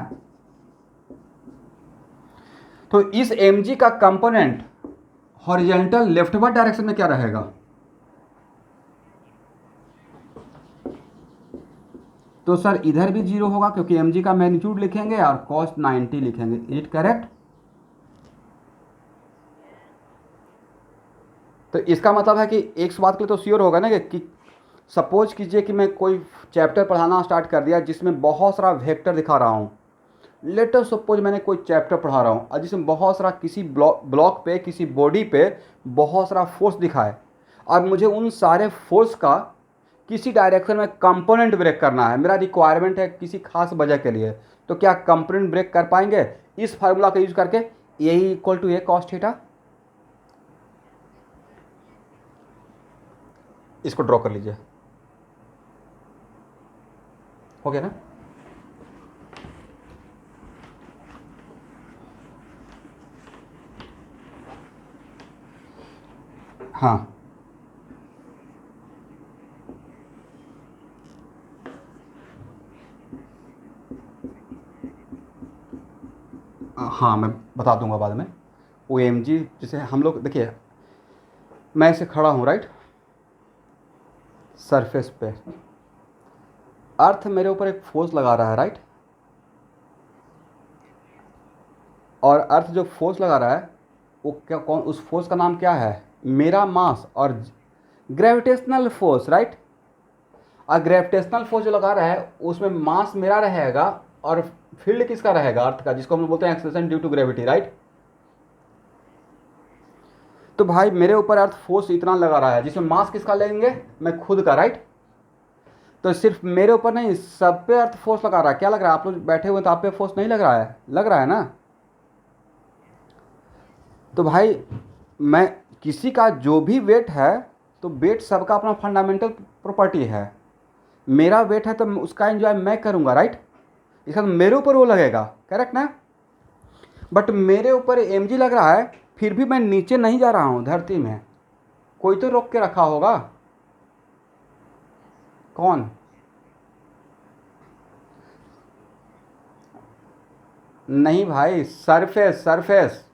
तो इस mg का कंपोनेंट हॉरिजेंटल लेफ्टवर्ड डायरेक्शन में क्या रहेगा? तो सर इधर भी 0 होगा क्योंकि एम जी का मैग्नीट्यूड लिखेंगे और कॉस 90 लिखेंगे। Is it correct? तो इसका मतलब है कि एक बात के लिए तो श्योर होगा ना कि सपोज कीजिए कि मैं कोई चैप्टर पढ़ाना स्टार्ट कर दिया जिसमें बहुत सारा वेक्टर दिखा रहा हूँ। लेटर सपोज मैंने कोई चैप्टर पढ़ा रहा हूँ और जिसमें बहुत सारा किसी ब्लॉक पे, किसी बॉडी पे बहुत सारा फोर्स दिखाए और मुझे उन सारे फोर्स का किसी डायरेक्शन में कंपोनेंट ब्रेक करना है, मेरा रिक्वायरमेंट है किसी खास वजह के लिए, तो क्या कंपोनेंट ब्रेक कर पाएंगे इस फार्मूला का यूज करके? A equal to A cos theta. इसको ड्रॉ कर लीजिए, हो गया ना? हाँ हाँ मैं बता दूंगा बाद में। ओ एम जी जिसे हम लोग, देखिए मैं ऐसे खड़ा हूँ राइट, सरफेस पे अर्थ मेरे ऊपर एक फोर्स लगा रहा है राइट, और अर्थ जो फोर्स लगा रहा है वो क्या, कौन, उस फोर्स का नाम क्या है? मेरा मास और ग्रेविटेशनल फोर्स राइट। और ग्रेविटेशनल फोर्स जो लगा रहा है उसमें मास मेरा रहेगा और फील्ड किसका रहेगा? अर्थ का, जिसको हम बोलते हैं acceleration due to gravity right. तो भाई मेरे ऊपर अर्थ फोर्स इतना लगा रहा है जिसमें मास किसका लेंगे? मैं खुद का राइट। तो सिर्फ मेरे ऊपर नहीं, सब पे अर्थ फोर्स लगा रहा है। क्या लग रहा है? आप लोग बैठे हुए तो आप पे फोर्स नहीं लग रहा है? लग रहा है ना? तो भाई मैं किसी का जो भी वेट है, तो वेट सबका अपना फंडामेंटल प्रॉपर्टी है। मेरा वेट है तो उसका एंजॉय मैं करूँगा राइट। इसका तो मेरे ऊपर वो लगेगा, करेक्ट ना? बट मेरे ऊपर एम जी लग रहा है, फिर भी मैं नीचे नहीं जा रहा हूँ धरती में, कोई तो रोक के रखा होगा। कौन? नहीं भाई, सरफेस सरफेस।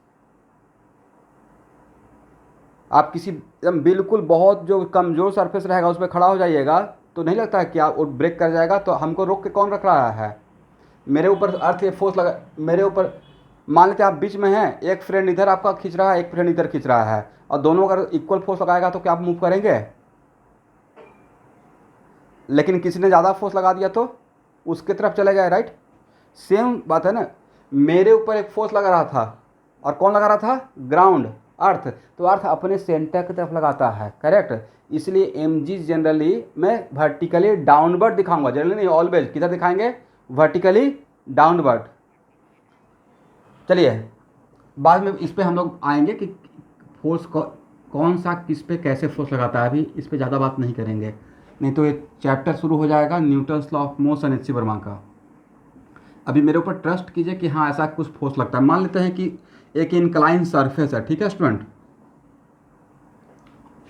आप किसी एकदम बिल्कुल बहुत जो कमज़ोर सरफेस रहेगा उस पर खड़ा हो जाइएगा तो नहीं लगता है कि आप वो ब्रेक कर जाएगा? तो हमको रोक के कौन रख रहा है? मेरे ऊपर अर्थ ये फोर्स लगा, मेरे ऊपर मान लेते आप बीच में हैं, एक फ्रेंड इधर आपका खींच रहा है, एक फ्रेंड इधर खींच रहा है, और दोनों अगर इक्वल फोर्स लगाएगा तो क्या आप मूव करेंगे? लेकिन किसी ने ज़्यादा फोर्स लगा दिया तो उसके तरफ चले गए राइट। सेम बात है ना, मेरे ऊपर एक फोर्स लगा रहा था और कौन लगा रहा था? ग्राउंड, अर्थ। तो अर्थ अपने सेंटर की तरफ लगाता है, करेक्ट। इसलिए एम जी जनरली मैं वर्टिकली डाउनवर्ड दिखाऊंगा, जनरली नहीं ऑलवेज किधर दिखाएंगे? Vertically downward. चलिए बाद में इस पे हम लोग आएंगे कि फोर्स कौन सा किस पे कैसे फोर्स लगाता है, अभी इस पे ज़्यादा बात नहीं करेंगे, नहीं तो ये चैप्टर शुरू हो जाएगा Newton's law of motion H C Verma का। अभी मेरे ऊपर ट्रस्ट कीजिए कि हाँ ऐसा कुछ फोर्स लगता है। मान लेते हैं कि एक इंक्लाइन सरफेस है, ठीक है स्टूडेंट,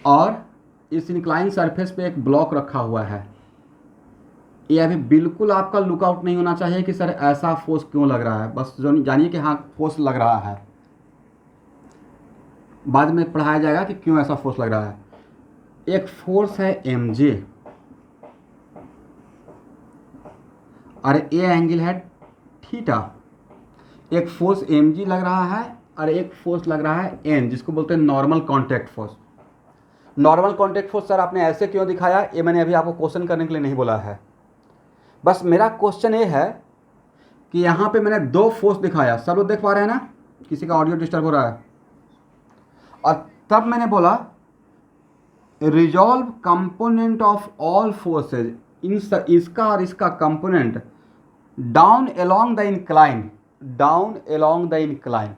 और इस इंक्लाइन सरफेस पे एक ब्लॉक रखा हुआ है। ये अभी बिल्कुल आपका लुकआउट नहीं होना चाहिए कि सर ऐसा फोर्स क्यों लग रहा है, बस जानिए कि हाँ फोर्स लग रहा है। बाद में पढ़ाया जाएगा कि क्यों ऐसा फोर्स लग रहा है। एक फोर्स है एम जे और ए एंगल है थीटा। एक फोर्स एम जी लग रहा है और एक फोर्स लग रहा है एन, जिसको बोलते हैं normal contact force. Normal contact force sir आपने ऐसे क्यों दिखाया, ये मैंने अभी आपको क्वेश्चन करने के लिए नहीं बोला है। बस मेरा क्वेश्चन ये है कि यहाँ पे मैंने दो फोर्स दिखाया, सब लोग देख पा रहे हैं ना? किसी का ऑडियो डिस्टर्ब हो रहा है? और तब मैंने बोला resolve component of all forces, इसका और इसका component down along the incline, down along the incline.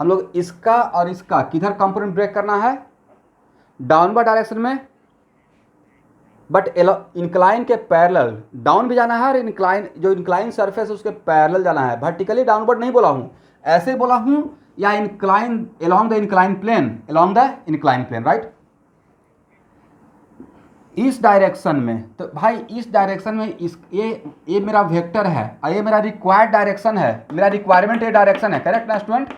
हम लोग इसका और इसका किधर कंपोनेंट ब्रेक करना है? डाउनवर्ड डायरेक्शन में, बट इंक्लाइन के पैरेलल डाउन भी जाना है और इंक्लाइन जो इंक्लाइन सरफेस है उसके पैरेलल जाना है। वर्टिकली डाउनवर्ड नहीं बोला हूँ, ऐसे बोला हूँ, या incline along the incline plane, along the incline plane right, इस डायरेक्शन में। तो भाई इस डायरेक्शन में इस ये मेरा वेक्टर है और ये मेरा रिक्वायर्ड डायरेक्शन है, मेरा रिक्वायरमेंट ये डायरेक्शन है, करेक्ट ना स्टूडेंट?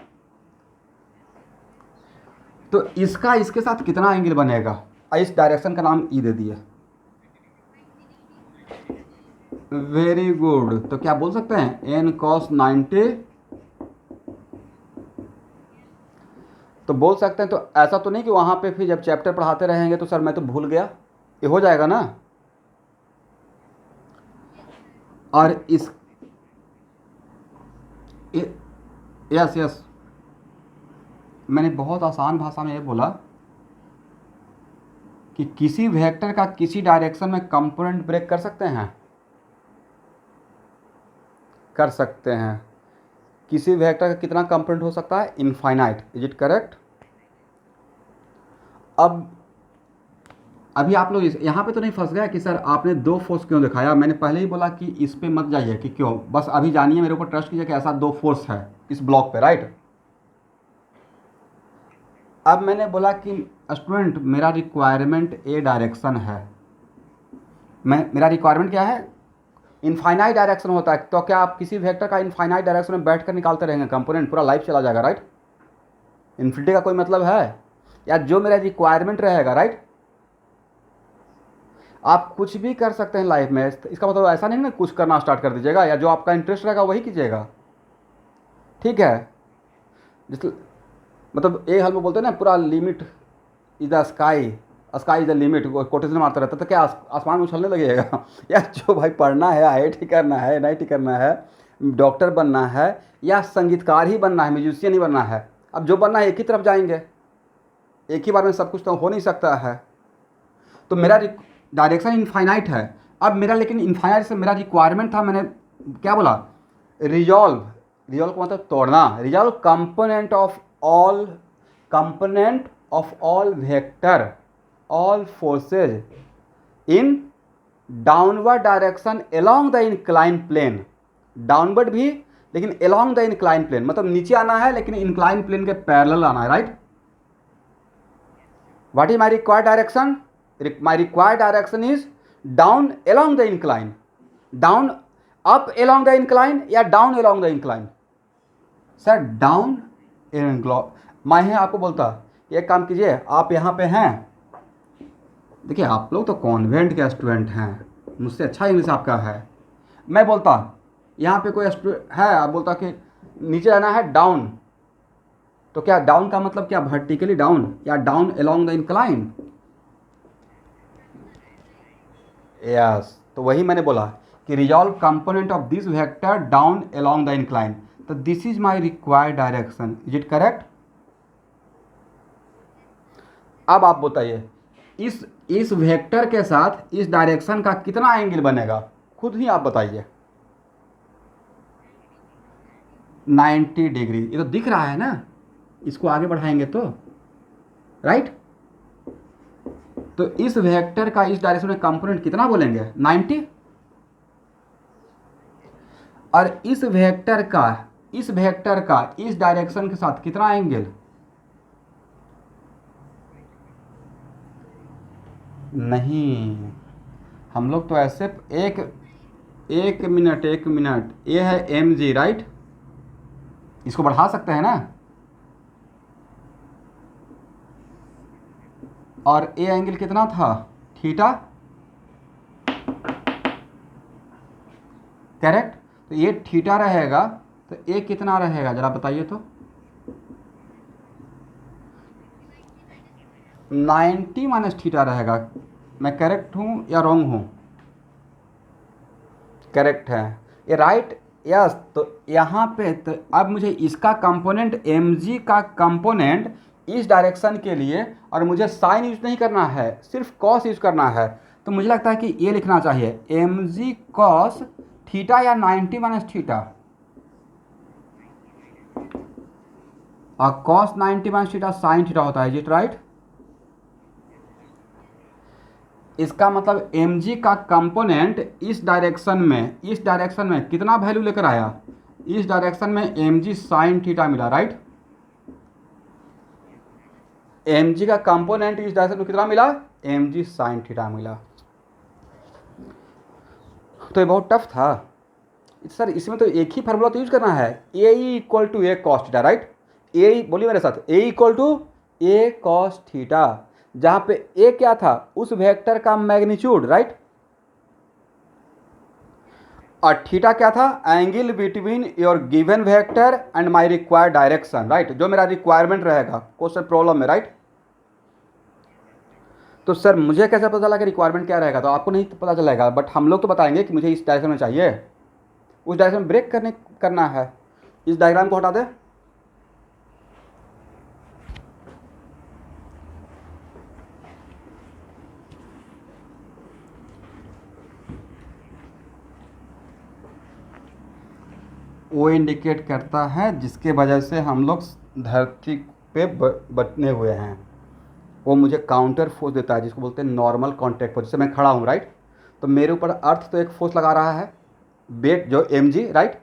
तो इसका इसके साथ कितना एंगल बनेगा? इस डायरेक्शन का नाम ई दे दिए, वेरी गुड। तो क्या बोल सकते हैं n cos 90। तो बोल सकते हैं, तो ऐसा तो नहीं कि वहाँ पे फिर जब चैप्टर पढ़ाते रहेंगे तो सर मैं तो भूल गया, ये हो जाएगा ना। और इस यस यस, मैंने बहुत आसान भाषा में ये बोला कि किसी वेक्टर का किसी डायरेक्शन में कंपोनेंट ब्रेक कर सकते हैं, कर सकते हैं। किसी वेक्टर का कितना कंपोनेंट हो सकता है? इनफाइनाइट। Is it correct? अब अभी आप लोग यहाँ पे तो नहीं फंस गया कि सर आपने दो फोर्स क्यों दिखाया? मैंने पहले ही बोला कि इस पे मत जाइए कि क्यों, बस अभी जानिए, मेरे ऊपर ट्रस्ट कीजिए कि ऐसा दो फोर्स है इस ब्लॉक पे, राइट। अब मैंने बोला कि स्टूडेंट मेरा रिक्वायरमेंट ए डायरेक्शन है, मेरा रिक्वायरमेंट क्या है? इनफाइनाइट डायरेक्शन होता है। तो क्या आप किसी वेक्टर का इनफाइनाइट डायरेक्शन में बैठ कर निकालते रहेंगे कंपोनेंट, पूरा लाइफ चला जाएगा, राइट। इन्फिनिटी का कोई मतलब है? या जो मेरा रिक्वायरमेंट रहेगा, राइट। आप कुछ भी कर सकते हैं लाइफ में, इसका मतलब ऐसा नहीं ना कुछ करना स्टार्ट कर दीजिएगा, या जो आपका इंटरेस्ट रहेगा वही कीजिएगा, ठीक है। जिस मतलब एक हल में बोलते हैं ना, पूरा limit is the sky, sky is the limit, quotation मारता रहता, तो क्या आसमान में उछलने लगेगा? या जो भाई पढ़ना है, IIT करना है, NIT करना है, डॉक्टर बनना है, या संगीतकार ही बनना है, म्यूजिशियन ही बनना है, अब जो बनना है एक ही तरफ जाएंगे, एक ही बार में सब कुछ तो हो नहीं सकता है। तो मेरा डायरेक्शन इनफाइनाइट है। अब मेरा लेकिन इनफाइनाइट से मेरा रिक्वायरमेंट था, मैंने क्या बोला? रिजॉल्व। रिजॉल्व का मतलब तोड़ना। Resolve component of all vector all forces in downward direction along the incline plane. Downward भी, लेकिन अलोंग द इंक्लाइन प्लेन, मतलब नीचे आना है लेकिन इंक्लाइन प्लेन के पैरेलल आना है, right. What is my required direction? My required direction is down along the incline, down up along the incline या down along the incline? Sir down मैं है आपको बोलता एक काम कीजिए, आप यहाँ पे हैं, देखिए आप लोग तो कॉन्वेंट के स्टूडेंट हैं, मुझसे अच्छा इंग्लिश आपका है। मैं बोलता यहाँ पे कोई स्टूडेंट है, आप बोलता कि नीचे जाना है डाउन, तो क्या डाउन का मतलब क्या? वर्टिकली डाउन या down along the incline? Yes, तो वही मैंने बोला कि resolve component of this vector down along the incline, तो this is my required direction. Is it correct? अब आप बताइए इस वेक्टर के साथ इस डायरेक्शन का कितना एंगल बनेगा, खुद ही आप बताइए। 90 डिग्री। ये तो दिख रहा है ना, इसको आगे बढ़ाएंगे तो, राइट। तो इस वेक्टर का इस डायरेक्शन में कंपोनेंट कितना बोलेंगे? 90। और इस वेक्टर का इस डायरेक्शन के साथ कितना एंगल? नहीं, हम लोग तो ऐसे एक मिनट, ये है mg, राइट। इसको बढ़ा सकते हैं ना, और ए एंगल कितना था? Theta, correct. तो ये थीटा रहेगा, तो ए कितना रहेगा जरा बताइए तो? 90 माइनस थीटा रहेगा। मैं करेक्ट हूँ या रॉन्ग हूँ? करेक्ट है ये, राइट। यस, तो यहाँ पे तो अब मुझे इसका कंपोनेंट mg का कंपोनेंट इस डायरेक्शन के लिए, और मुझे साइन यूज नहीं करना है, सिर्फ कॉस यूज करना है। तो मुझे लगता है कि ये लिखना चाहिए mg कॉस थीटा या 90 माइनस थीटा, और cos 90 minus theta sine theta होता है। Is it right? इसका मतलब mg का कंपोनेंट इस डायरेक्शन में कितना वैल्यू लेकर आया? इस डायरेक्शन में mg साइन थीटा मिला, राइट। mg का कंपोनेंट इस डायरेक्शन में कितना मिला? mg साइन थीटा मिला। तो ये बहुत टफ था सर, इसमें तो एक ही फार्मूला तो यूज करना है, A equal to A cos theta, right. A बोलिए मेरे साथ, A equal to A cos theta, जहां पे ए क्या था? उस वेक्टर का मैग्नीट्यूड, राइट। और थीटा क्या था, angle between your given vector and my required direction, right, जो मेरा रिक्वायरमेंट रहेगा क्वेश्चन प्रॉब्लम में, राइट। तो सर मुझे कैसे पता चला कि रिक्वायरमेंट क्या रहेगा, तो आपको नहीं पता चलेगा, बट हम लोग तो बताएंगे कि मुझे इस डायरेक्शन में चाहिए, उस डायरेक्शन में ब्रेक करना है। इस डायग्राम को हटा दे। वो इंडिकेट करता है जिसके वजह से हम लोग धरती पे बने हुए हैं, वो मुझे काउंटर फोर्स देता है जिसको बोलते हैं नॉर्मल कॉन्टैक्ट फोर्स। जैसे मैं खड़ा हूँ, राइट, तो मेरे ऊपर अर्थ तो एक फोर्स लगा रहा है, वेट जो mg, राइट,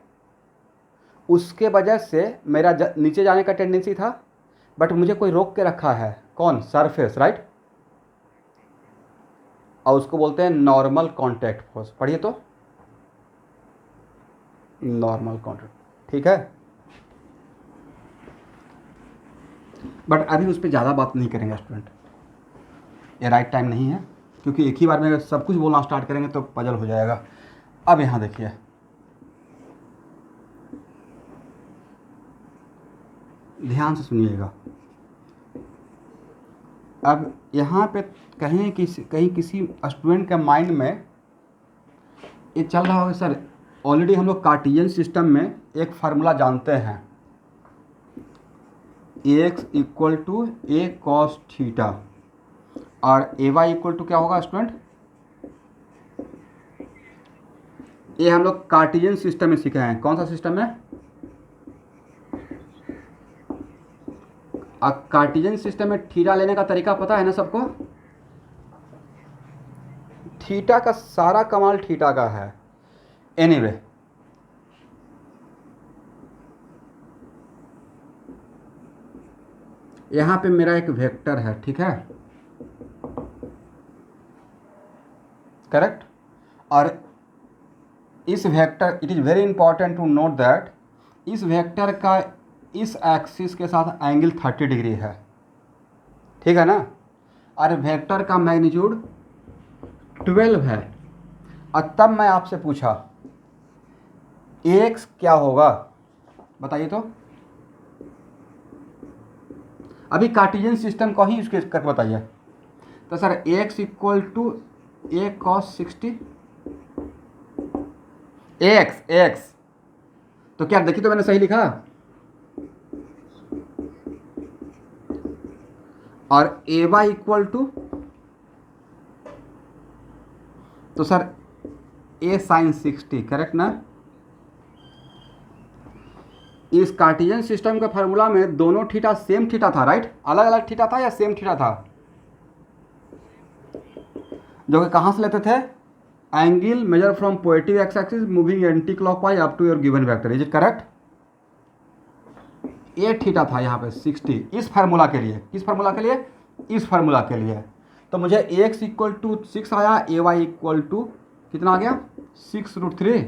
उसके वजह से मेरा नीचे जाने का टेंडेंसी था, बट मुझे कोई रोक के रखा है, कौन, सरफेस, राइट, और उसको बोलते हैं नॉर्मल कॉन्टैक्ट फोर्स। पढ़िए तो, नॉर्मल कॉन्टैक्ट, ठीक है। बट अभी उस पर ज़्यादा बात नहीं करेंगे स्टूडेंट, ये राइट टाइम नहीं है, क्योंकि एक ही बार में अगर सब कुछ बोलना स्टार्ट करेंगे तो पजल हो जाएगा। अब यहाँ देखिए, ध्यान से सुनिएगा। अब यहाँ पे कहीं किसी स्टूडेंट के माइंड में ये चल रहा होगा, सर ऑलरेडी हम लोग कार्टेशियन सिस्टम में एक फार्मूला जानते हैं, x equal to A cos theta, और ए वाई इक्वल टू क्या होगा स्टूडेंट, ये हम लोग कार्टेशियन सिस्टम में सीखे हैं। कौन सा सिस्टम है, कार्टेशियन सिस्टम में थीटा लेने का तरीका पता है ना सबको, थीटा का सारा कमाल थीटा का है। एनीवे यहाँ पे मेरा एक वेक्टर है, ठीक है, करेक्ट, और इस vector, it is very important to note that इस वेक्टर का इस एक्सिस के साथ एंगल 30 डिग्री है, ठीक है ना, और वेक्टर का मैग्नीट्यूड 12 है। और तब मैं आपसे पूछा x क्या होगा, बताइए तो, अभी कार्टेशियन सिस्टम को ही यूज करके बताइए। तो sir x equal to A cos 60, x तो क्या देखिए, तो मैंने सही लिखा, और ए वाई इक्वल टू, तो सर ए साइन 60, करेक्ट ना। इस कार्टेशियन सिस्टम के फार्मूला में दोनों थीटा सेम थीटा था, राइट, अलग अलग थीटा था या सेम थीटा था, जो कि कहाँ से लेते थे, angle measure from positive X axis moving anti clockwise up to your given vector, is it correct. ये थीटा था यहाँ पे 60 इस फार्मूला के लिए, किस फार्मूला के लिए, इस फार्मूला के लिए। तो मुझे x इक्वल टू 6 आया, ए वाई इक्वल टू कितना आ गया, 6√3,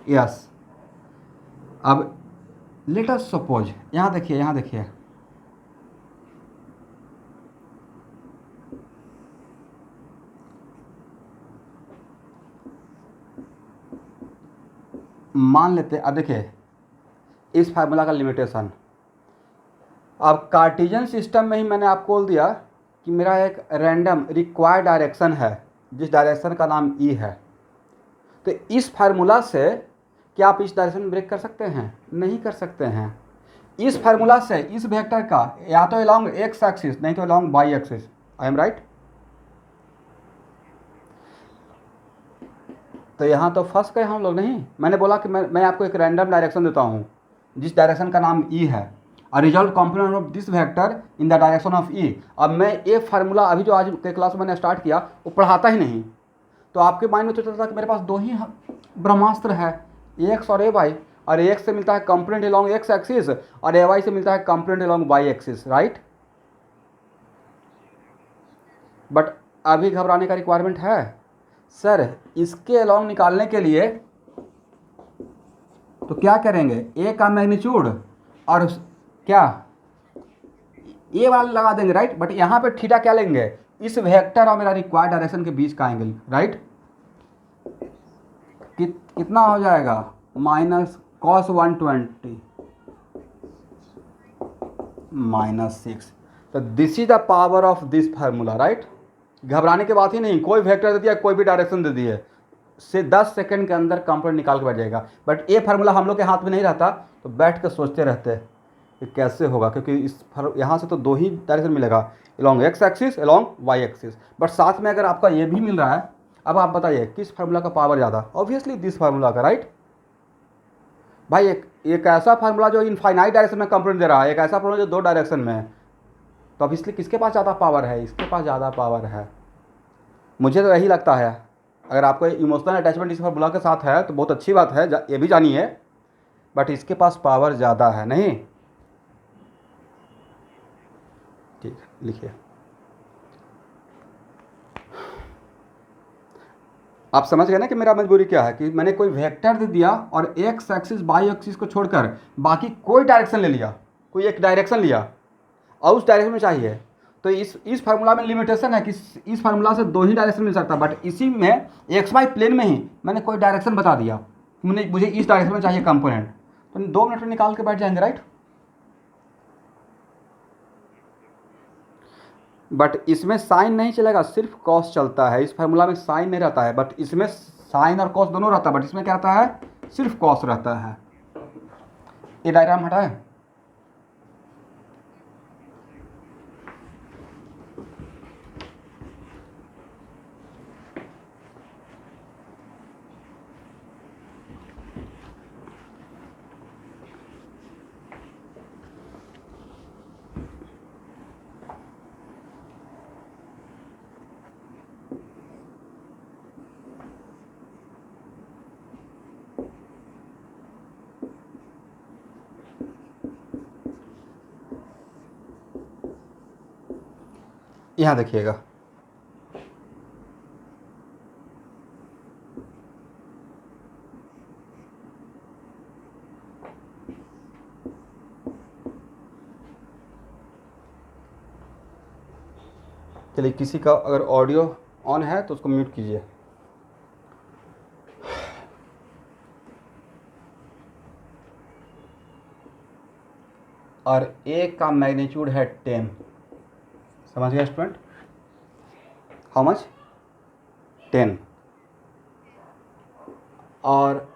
यस। अब लेट अस सपोज, यहाँ देखिए, यहाँ देखिए, मान लेते, अब देखिए इस फार्मूला का लिमिटेशन, अब कार्टेशियन सिस्टम में ही मैंने आपको बोल दिया कि मेरा एक रैंडम रिक्वायर्ड डायरेक्शन है, जिस डायरेक्शन का नाम ई है। तो इस फार्मूला से क्या आप इस डायरेक्शन में ब्रेक कर सकते हैं, नहीं कर सकते हैं। इस फार्मूला से इस वेक्टर का या तो अलॉन्ग एक्स एक्सिस नहीं तो along Y axis, I am right. तो यहाँ तो फंस गए हम लोग, नहीं, मैंने बोला कि मैं आपको एक रैंडम डायरेक्शन देता हूँ जिस डायरेक्शन का नाम ई है, और result component of this vector in the direction of E. अब मैं ये फार्मूला अभी जो आज के क्लास में मैंने स्टार्ट किया वो पढ़ाता ही नहीं, तो आपके माइंड में तो चलता था कि मेरे पास दो ही ब्रह्मास्त्र है, एक्स और ए वाई, और एक्स से मिलता है कंपोनेंट अलॉन्ग एक्स एक्सिस और ए वाई से मिलता है component along Y axis, right. But अभी घबराने का रिक्वायरमेंट है सर, इसके अलॉन्ग निकालने के लिए तो क्या करेंगे, ए का मैग्नीट्यूड और क्या ए वाला लगा देंगे, राइट। बट यहाँ पे थीटा क्या लेंगे, इस वेक्टर और मेरा रिक्वायर्ड डायरेक्शन के बीच का एंगल, राइट। कितना हो जाएगा माइनस कॉस 120 -6। तो this is the power of this formula, right. घबराने की बात ही नहीं, कोई वेक्टर दे दिया, कोई भी डायरेक्शन दे दी है, से 10 सेकंड के अंदर कंपोनेंट निकाल के बैठ जाएगा। बट ये फार्मूला हम लोग के हाथ में नहीं रहता, तो बैठ कर सोचते रहते हैं कि कैसे होगा, क्योंकि इस यहाँ से तो दो ही डायरेक्शन मिलेगा, along X axis, along Y axis. But साथ में अगर आपका ये भी मिल रहा है, अब आप बताइए किस फार्मूला का पावर ज़्यादा? ऑब्वियसली दिस फार्मूला का, राइट भाई। एक ऐसा फार्मूला जो इनफाइनाइट डायरेक्शन में कंपोनेंट दे रहा है, एक ऐसा फार्मूला जो 2 डायरेक्शन में है, तो अब इसलिए किसके पास ज़्यादा पावर है? इसके पास ज़्यादा पावर है। मुझे तो यही लगता है। अगर आपको इमोशनल अटैचमेंट इस फार्मूला के साथ है तो बहुत अच्छी बात है, ये भी जानिए, बट इसके पास पावर ज़्यादा है। नहीं, ठीक है, लिखिए। आप समझ गए ना कि मेरा मजबूरी क्या है, कि मैंने कोई वेक्टर दे दिया और एक्स एक्सिस वाई एक्सिस को छोड़कर बाकी कोई डायरेक्शन ले लिया, कोई एक डायरेक्शन लिया और उस डायरेक्शन में चाहिए। तो इस फार्मूला में लिमिटेशन है कि इस फार्मूला से 2 ही डायरेक्शन मिल सकता है, बट इसी में एक्स वाई प्लेन में ही मैंने कोई डायरेक्शन बता दिया, मुझे इस डायरेक्शन में चाहिए कंपोनेंट, तो 2 मिनट में निकाल के बैठ जाएंगे, राइट। बट इसमें साइन नहीं चलेगा, सिर्फ कॉस चलता है। इस फार्मूला में साइन नहीं रहता है, बट इसमें साइन और कॉस दोनों रहता है, बट इसमें क्या रहता है? सिर्फ कॉस रहता है। ये डायग्राम हटाए। यहाँ देखिएगा, चलिए किसी का अगर ऑडियो ऑन है तो उसको म्यूट कीजिए। और ए का मैग्नीट्यूड है 10, समझ गया स्टूडेंट? How much? 10। और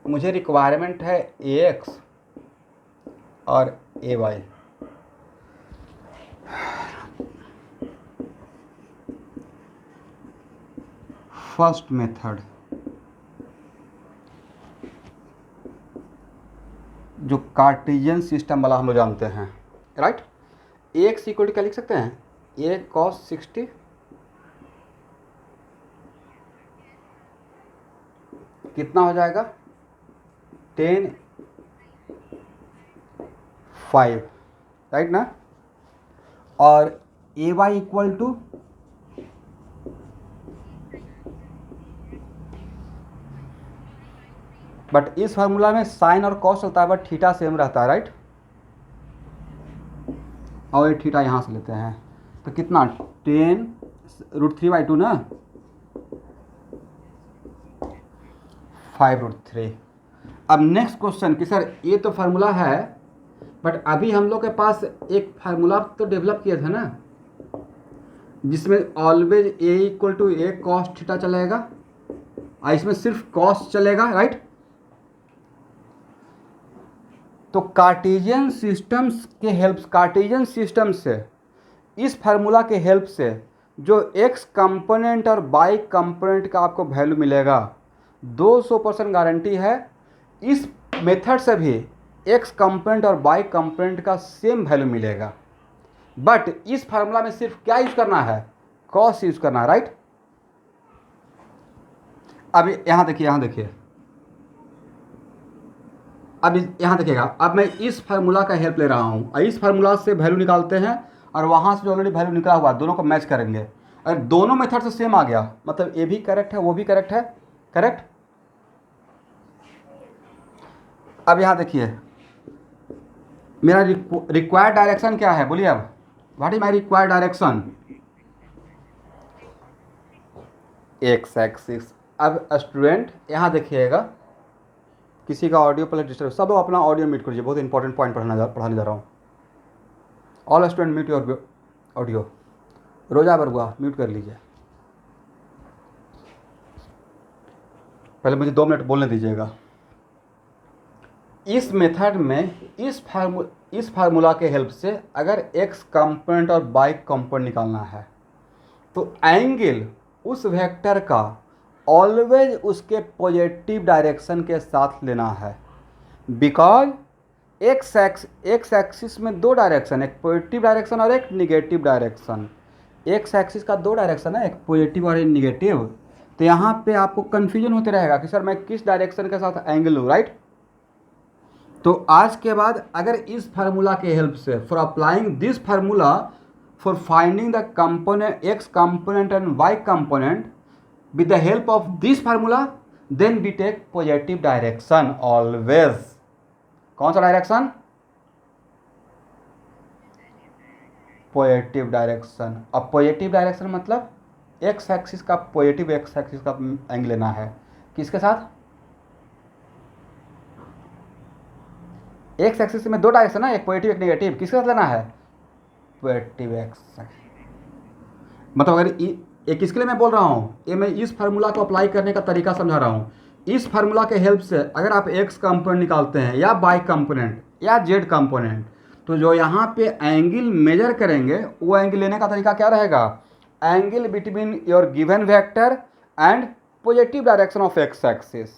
मुझे रिक्वायरमेंट है ए एक्स और ए वाई। फर्स्ट मेथड जो कार्टेशियन सिस्टम वाला हम लोग जानते हैं, right. A X equal to क्या लिख सकते हैं? ए कॉस 60 कितना हो जाएगा? 10 5, राइट ना। और A Y equal to but इस फार्मूला में साइन और कॉस होता है, बट थीटा सेम रहता है, राइट। और ये थीटा यहाँ से लेते हैं, तो कितना? 10√3/2 ना, 5√3। अब नेक्स्ट क्वेश्चन कि सर ये तो फार्मूला है, बट अभी हम लोग के पास एक फार्मूला तो डेवलप किया था ना, जिसमें always A equal to A cos theta चलेगा, और इसमें सिर्फ कॉस चलेगा, राइट। तो कार्टेशियन सिस्टम से इस फार्मूला के हेल्प से जो एक्स कंपोनेंट और वाई कंपोनेंट का आपको वैल्यू मिलेगा, 200% गारंटी है इस मेथड से भी एक्स कंपोनेंट और वाई कंपोनेंट का सेम वैल्यू मिलेगा। बट इस फार्मूला में सिर्फ क्या यूज करना है? कॉस यूज करना है, राइट। अब यहाँ देखिए, अब यहाँ देखिएगा, अब मैं इस फार्मूला का हेल्प ले रहा हूँ, और इस फार्मूला से वैल्यू निकालते हैं, और वहाँ से जो ऑलरेडी वैल्यू निकला हुआ दोनों को मैच करेंगे। अगर दोनों मेथड से सेम आ गया, मतलब ये भी करेक्ट है, वो भी करेक्ट है, करेक्ट। अब यहाँ देखिए, मेरा रिक्वायर्ड डायरेक्शन क्या है? बोलिए अब, what is my required direction? X axis अब स्टूडेंट यहाँ देखिएगा, किसी का ऑडियो पहले डिस्टर्ब, सब लोग अपना ऑडियो म्यूट करिए, बहुत इंपॉर्टेंट पॉइंट पढ़ाने जा रहा हूँ। All student mute your audio. रोजा बरुआ म्यूट कर लीजिए। पहले मुझे 2 मिनट बोलने दीजिएगा। इस मेथड में इस फार्मूला के हेल्प से अगर एक्स कंपोनेंट और वाई कंपोनेंट निकालना है तो एंगल उस वेक्टर का ऑलवेज उसके पॉजिटिव डायरेक्शन के साथ लेना है। बिकॉज एक्स एक्सिस में 2 डायरेक्शन, एक पॉजिटिव डायरेक्शन और एक निगेटिव डायरेक्शन। एक्स एक्सिस का 2 डायरेक्शन है, एक पॉजिटिव और एक निगेटिव। तो यहाँ पे आपको कन्फ्यूजन होते रहेगा कि सर मैं किस डायरेक्शन के साथ एंगल लूँ, राइट। तो आज के बाद अगर इस फार्मूला के हेल्प से for applying this formula for finding the component X component and Y component with the help of this formula, then we take positive direction always. कौन सा डायरेक्शन? Positive direction. अब पॉजिटिव डायरेक्शन मतलब X axis का positive X axis का angle लेना है। किसके साथ? एक्स एक्सिस में 2 डायरेक्शन है, एक पॉजिटिव एक नेगेटिव। किसके साथ लेना है? Positive x. मतलब अगर ये किसके लिए मैं बोल रहा हूँ, ये मैं इस फार्मूला को अप्लाई करने का तरीका समझा रहा हूँ। इस फार्मूला के हेल्प से अगर आप एक्स कंपोनेंट निकालते हैं या वाई कंपोनेंट या जेड कंपोनेंट, तो जो यहाँ पे एंगल मेजर करेंगे वो एंगल लेने का तरीका क्या रहेगा? Angle between your given vector and positive direction of X axis,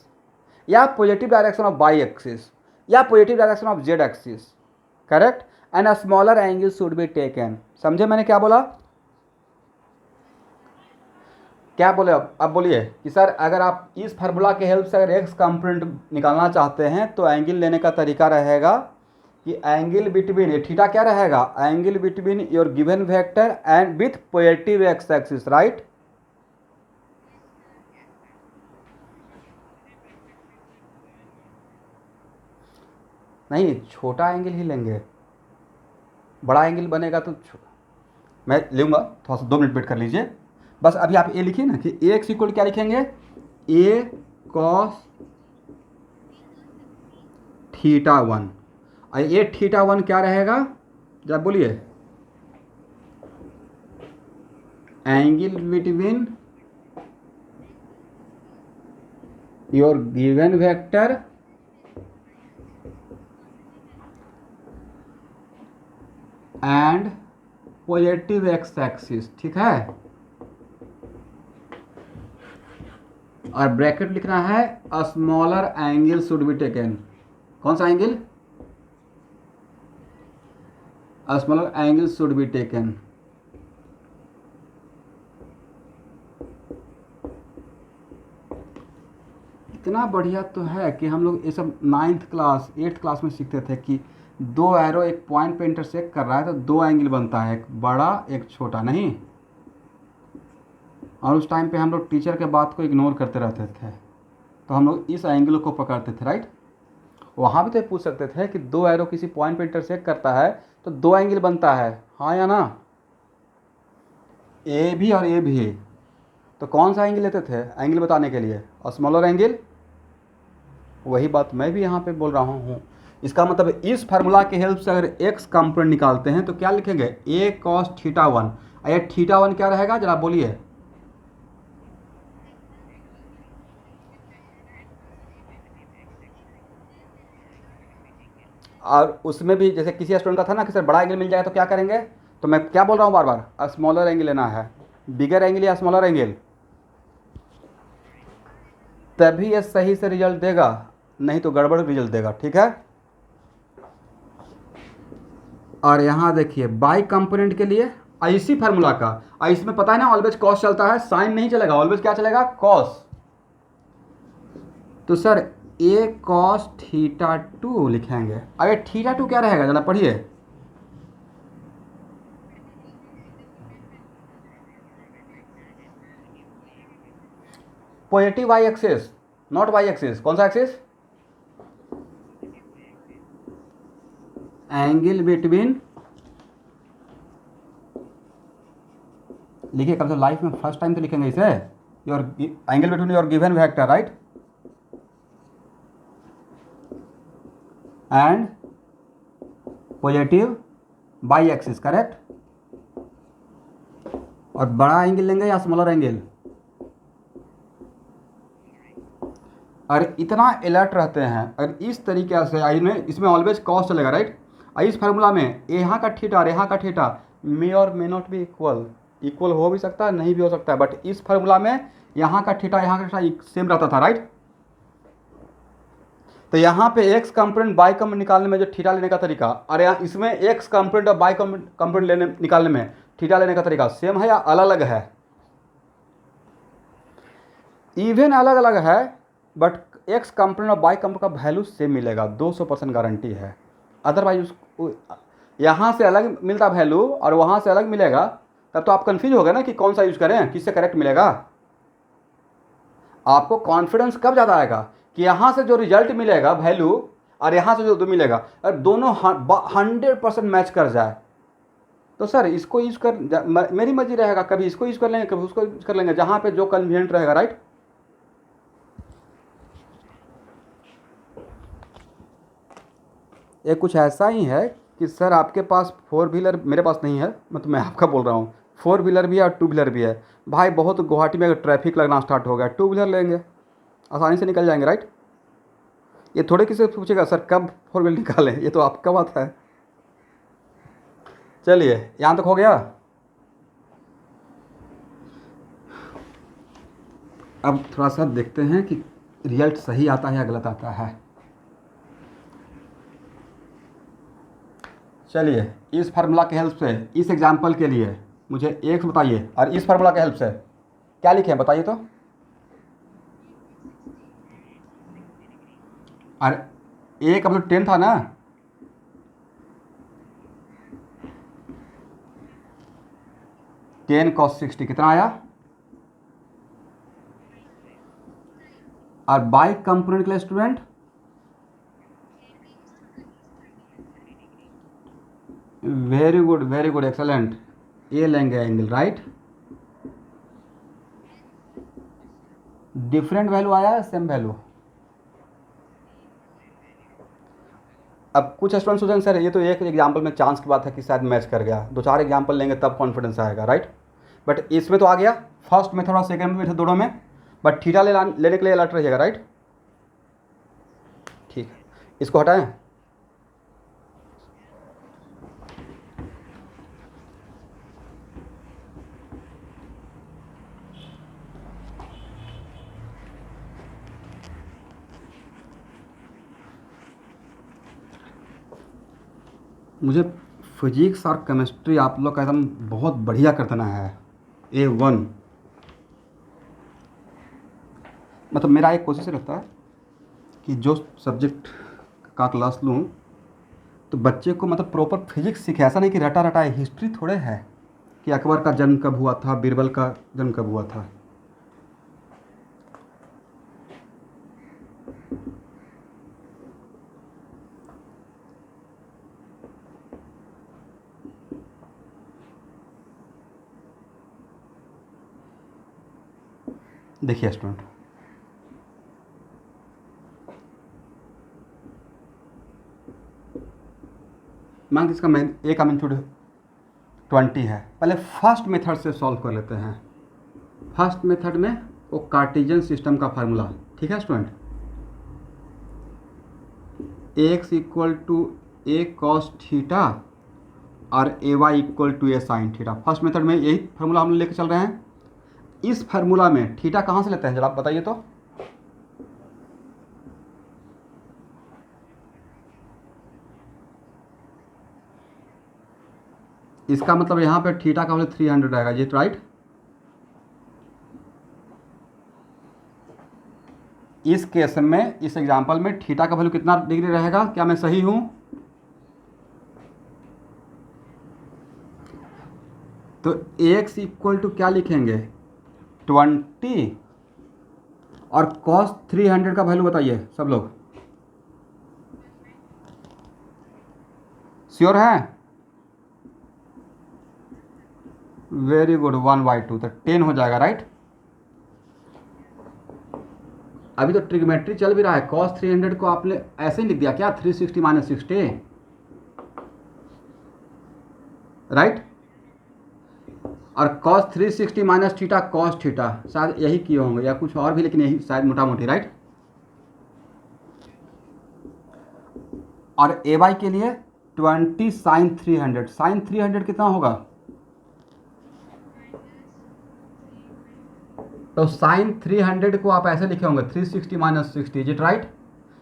या positive direction of Y axis, या positive direction of Z axis, correct. And a smaller angle should be taken. समझे मैंने क्या बोला? क्या बोले? अब बोलिए कि सर अगर आप इस फार्मूला के हेल्प से अगर एक्स कंपोनेंट निकालना चाहते हैं तो एंगल लेने का तरीका रहेगा कि एंगल बिटवीन, ये थीटा क्या रहेगा? Angle between your given vector and with positive X axis, right. नहीं, छोटा एंगल ही लेंगे, बड़ा एंगल बनेगा तो मैं लूँगा। थोड़ा सा 2 मिनट वेट कर लीजिए। बस अभी आप ये लिखिए ना कि ए एक्स इक्वल क्या लिखेंगे? ए कॉस थीटा 1। और ये थीटा 1 क्या रहेगा? जब बोलिए, angle between your given vector and positive X axis, ठीक है। और ब्रैकेट लिखना है अ smaller angle should be taken. कौन सा angle? A smaller angle should be taken. इतना बढ़िया तो है कि हम लोग ये सब 9th क्लास 8th क्लास में सीखते थे कि 2 एरो एक पॉइंट पे इंटरसेक्ट कर रहा है तो 2 एंगल बनता है, एक बड़ा एक छोटा, नहीं। और उस टाइम पे हम लोग टीचर के बात को इग्नोर करते रहते थे, तो हम लोग इस एंगल को पकड़ते थे, राइट। वहाँ भी तो पूछ सकते थे कि 2 एरो किसी पॉइंट पे इंटरसेक्ट करता है तो 2 एंगल बनता है, हाँ या ना। ए भी और ए भी, तो कौन सा एंगल लेते थे एंगल बताने के लिए? और स्मॉलर एंगल। वही बात मैं भी यहाँ पे बोल रहा हूँ। इसका मतलब इस फार्मूला के हेल्प से अगर एक्स कंपोनेंट निकालते हैं तो क्या लिखेंगे? ए कॉस थीटा 1। ये थीटा 1 क्या रहेगा जरा बोलिए? और उसमें भी जैसे किसी स्टूडेंट का था ना कि सर बड़ा एंगल मिल जाएगा तो क्या करेंगे, तो मैं क्या बोल रहा हूँ बार बार, स्मॉलर एंगल लेना है। बिगर एंगल या स्मॉलर एंगल, तभी ये सही से रिजल्ट देगा, नहीं तो गड़बड़ रिजल्ट देगा, ठीक है। और यहाँ देखिए बाई कंपोनेंट के लिए इसी फार्मूला का, और इसमें पता है ना ऑलवेज कॉस चलता है, साइन नहीं चलेगा, ऑलवेज क्या चलेगा? कॉस। तो सर ए कॉस थीटा 2 लिखेंगे। अब ये थीटा 2 क्या रहेगा जरा पढ़िए? Positive Y axis, not Y axis. कौन सा एक्सिस? एंगल बिटवीन, लिखिए कब से लाइफ में फर्स्ट टाइम तो लिखेंगे इसे, your angle between your given vector, right, and positive by axis, correct. और बड़ा एंगल लेंगे या स्मॉलर एंगल, और इतना अलर्ट रहते हैं। और इस तरीके से आई में इसमें ऑलवेज कॉस चलेगा, राइट। इस फार्मूला में यहाँ का थीटा और यहाँ का थीटा मे और मे नॉट भी इक्वल हो भी सकता है, नहीं भी हो सकता है, बट इस फार्मूला में यहाँ का थीटा यहाँ का थीटा सेम रहता था, राइट। तो यहाँ पे एक्स कंपोनेंट बाई कंपोनेंट निकालने में जो थीटा लेने का तरीका, और यहाँ इसमें एक्स कंपोनेंट और बाई कंपोनेंट लेने निकालने में थीटा लेने का तरीका सेम है या अलग अलग है? इवन अलग अलग है, बट एक्स कंपोनेंट और बाई कंपोनेंट का वैल्यू सेम मिलेगा, 200% गारंटी है। अदरवाइज यहाँ से अलग मिलता वैल्यू और वहाँ से अलग मिलेगा, तब तो आप कंफ्यूज हो गए ना कि कौन सा यूज करें, किससे करेक्ट मिलेगा। आपको कॉन्फिडेंस कब ज़्यादा आएगा कि यहाँ से जो रिजल्ट मिलेगा वैल्यू और यहाँ से जो मिलेगा, अगर दोनों 100% मैच कर जाए, तो सर इसको यूज कर मेरी मर्जी रहेगा, कभी इसको यूज कर लेंगे कभी उसको यूज कर लेंगे, जहाँ पे जो कन्वीनियंट रहेगा, राइट। ये कुछ ऐसा ही है कि सर आपके पास 4 व्हीलर, मेरे पास नहीं है, मतलब मैं आपका बोल रहा हूँ, 4 व्हीलर भी है और 2 व्हीलर भी है। भाई बहुत गुवाहाटी में अगर ट्रैफिक लगना स्टार्ट हो गया, 2 व्हीलर लेंगे, आसानी से निकल जाएंगे, राइट। ये थोड़े किसी से पूछेगा सर कब 4 व्हीलर निकालें, ये तो आपका बात है। चलिए यहाँ तक हो गया। अब थोड़ा सा देखते हैं कि रिजल्ट सही आता है या गलत आता है। चलिए इस फार्मूला के हेल्प से, इस एग्जाम्पल के लिए मुझे एक्स बताइए, और इस फार्मूला के हेल्प से क्या लिखे हैं बताइए तो। और ए का मतलब 10 था ना, टेन cos 60 कितना आया, और बाई कंपोनेंट के लिए स्टूडेंट वेरी गुड एक्सेलेंट, ये लेंगे एंगल, राइट। डिफरेंट वैल्यू आया है सेम वैल्यू। अब कुछ स्टूडेंट सोचेंगे सर ये तो एक एग्जाम्पल में चांस की बात है कि शायद मैच कर गया, 2-4 एग्जाम्पल लेंगे तब कॉन्फिडेंस आएगा, राइट। बट इसमें तो आ गया, फर्स्ट मेथड और सेकंड में दोनों में, बट थीटा लेने के लिए अलर्ट रहिएगा, राइट। ठीक है, इसको हटाएं। मुझे फिजिक्स और केमिस्ट्री आप लोग का एकदम बहुत बढ़िया कर देना है, A1। मतलब मेरा एक कोशिश रहता है कि जो सब्जेक्ट का क्लास लूँ तो बच्चे को मतलब प्रॉपर फिजिक्स सीखे, ऐसा नहीं कि रटा रटा है। हिस्ट्री थोड़े है कि अकबर का जन्म कब हुआ था, बीरबल का जन्म कब हुआ था। देखिए स्टूडेंट, मान इसका मैं ए का मैग्नीट्यूड 20 है। पहले फर्स्ट मेथड से सॉल्व कर लेते हैं। फर्स्ट मेथड में वो कार्टेशियन सिस्टम का फार्मूला, ठीक है student, X equal to A cos theta और A Y equal to A sine theta. First method में यही फार्मूला हम लेके चल रहे हैं। इस फार्मूला में थीटा कहाँ से लेते हैं जरा आप बताइए तो। इसका मतलब यहाँ पे थीटा का वैल्यू 300 आएगा, ये राइट। इस केस में, इस एग्जांपल में थीटा का वैल्यू कितना डिग्री रहेगा, क्या मैं सही हूं? तो x इक्वल टू क्या लिखेंगे 20 और cos 300 का वैल्यू बताइए सब लोग, श्योर है? वेरी गुड, 1/2 तो 10 हो जाएगा, राइट। अभी तो ट्रिग्मेट्री चल भी रहा है। कॉस 300 को आपने ऐसे ही लिख दिया क्या, 360 माइनस 60, राइट। और cos 360 minus theta cos theta, शायद यही किए होंगे या कुछ और भी, लेकिन यही शायद मोटा मोटी, राइट। और ए वाई के लिए 20 साइन 300, साइन 300 कितना होगा, तो साइन 300 को आप ऐसे लिखे होंगे 360 माइनस 60, इज इट राइट।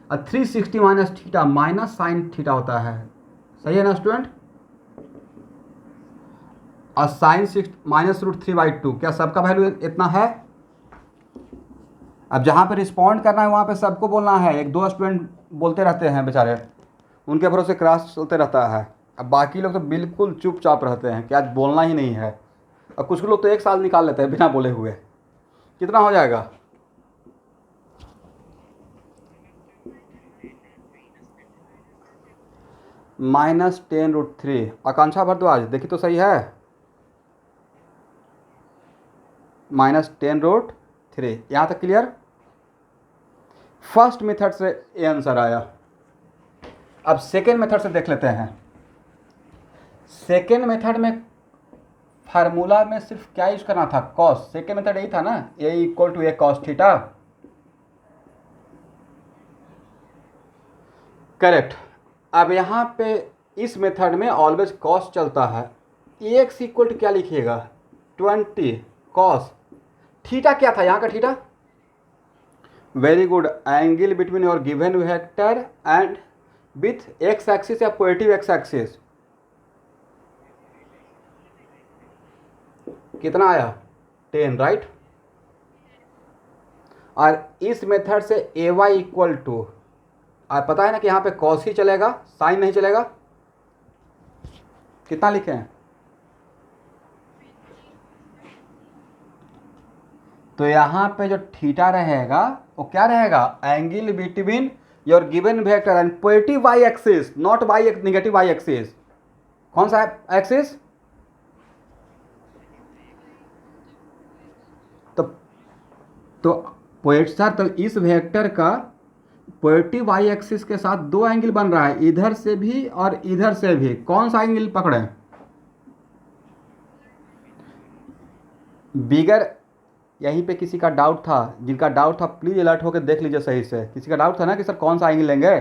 और 360 minus theta minus sine theta होता है, सही है ना स्टूडेंट। और साइन 6 माइनस √3/2, क्या सबका वैल्यू इतना है। अब जहाँ पे रिस्पॉन्ड करना है वहाँ पे सबको बोलना है, एक दो स्टूडेंट बोलते रहते हैं बेचारे, उनके भरोसे क्लास चलते रहता है। अब बाकी लोग तो बिल्कुल चुपचाप रहते हैं कि आज बोलना ही नहीं है। और कुछ लोग तो 1 साल निकाल लेते हैं बिना बोले हुए। कितना हो जाएगा, -10√3। आकांक्षा भारद्वाज देखिए तो सही है, -10√3। यहाँ तक क्लियर। फर्स्ट मेथड से ये आंसर आया। अब सेकेंड मेथड से देख लेते हैं। सेकेंड मेथड में फार्मूला में सिर्फ क्या यूज करना था, कॉस। सेकेंड मेथड यही था ना, A equal to A cos theta, correct. अब यहाँ पे इस मेथड में ऑलवेज कॉस चलता है। एक्स इक्वल टू क्या लिखिएगा, 20 कॉस थीटा। क्या था यहाँ का theta, very good, angle between your given vector and with x axis या पॉजिटिव एक्स एक्सिस। कितना आया, 10, राइट। और इस मेथड से ए वाई इक्वल टू, आप पता है ना कि यहाँ पे कॉस ही चलेगा, साइन नहीं चलेगा। कितना लिखे हैं, तो यहाँ पे जो थीटा रहेगा वो क्या रहेगा, angle between your given vector and positive Y axis, not Y negative Y axis. कौन सा एक्सिस, तो सर तो इस वेक्टर का पॉजिटिव वाई एक्सिस के साथ दो एंगल बन रहा है, इधर से भी और इधर से भी। कौन सा एंगल पकड़े, बिगर। यहीं पे किसी का डाउट था, जिनका डाउट था प्लीज अलर्ट होकर देख लीजिए सही से। किसी का डाउट था ना कि सर कौन सा एंगल लेंगे,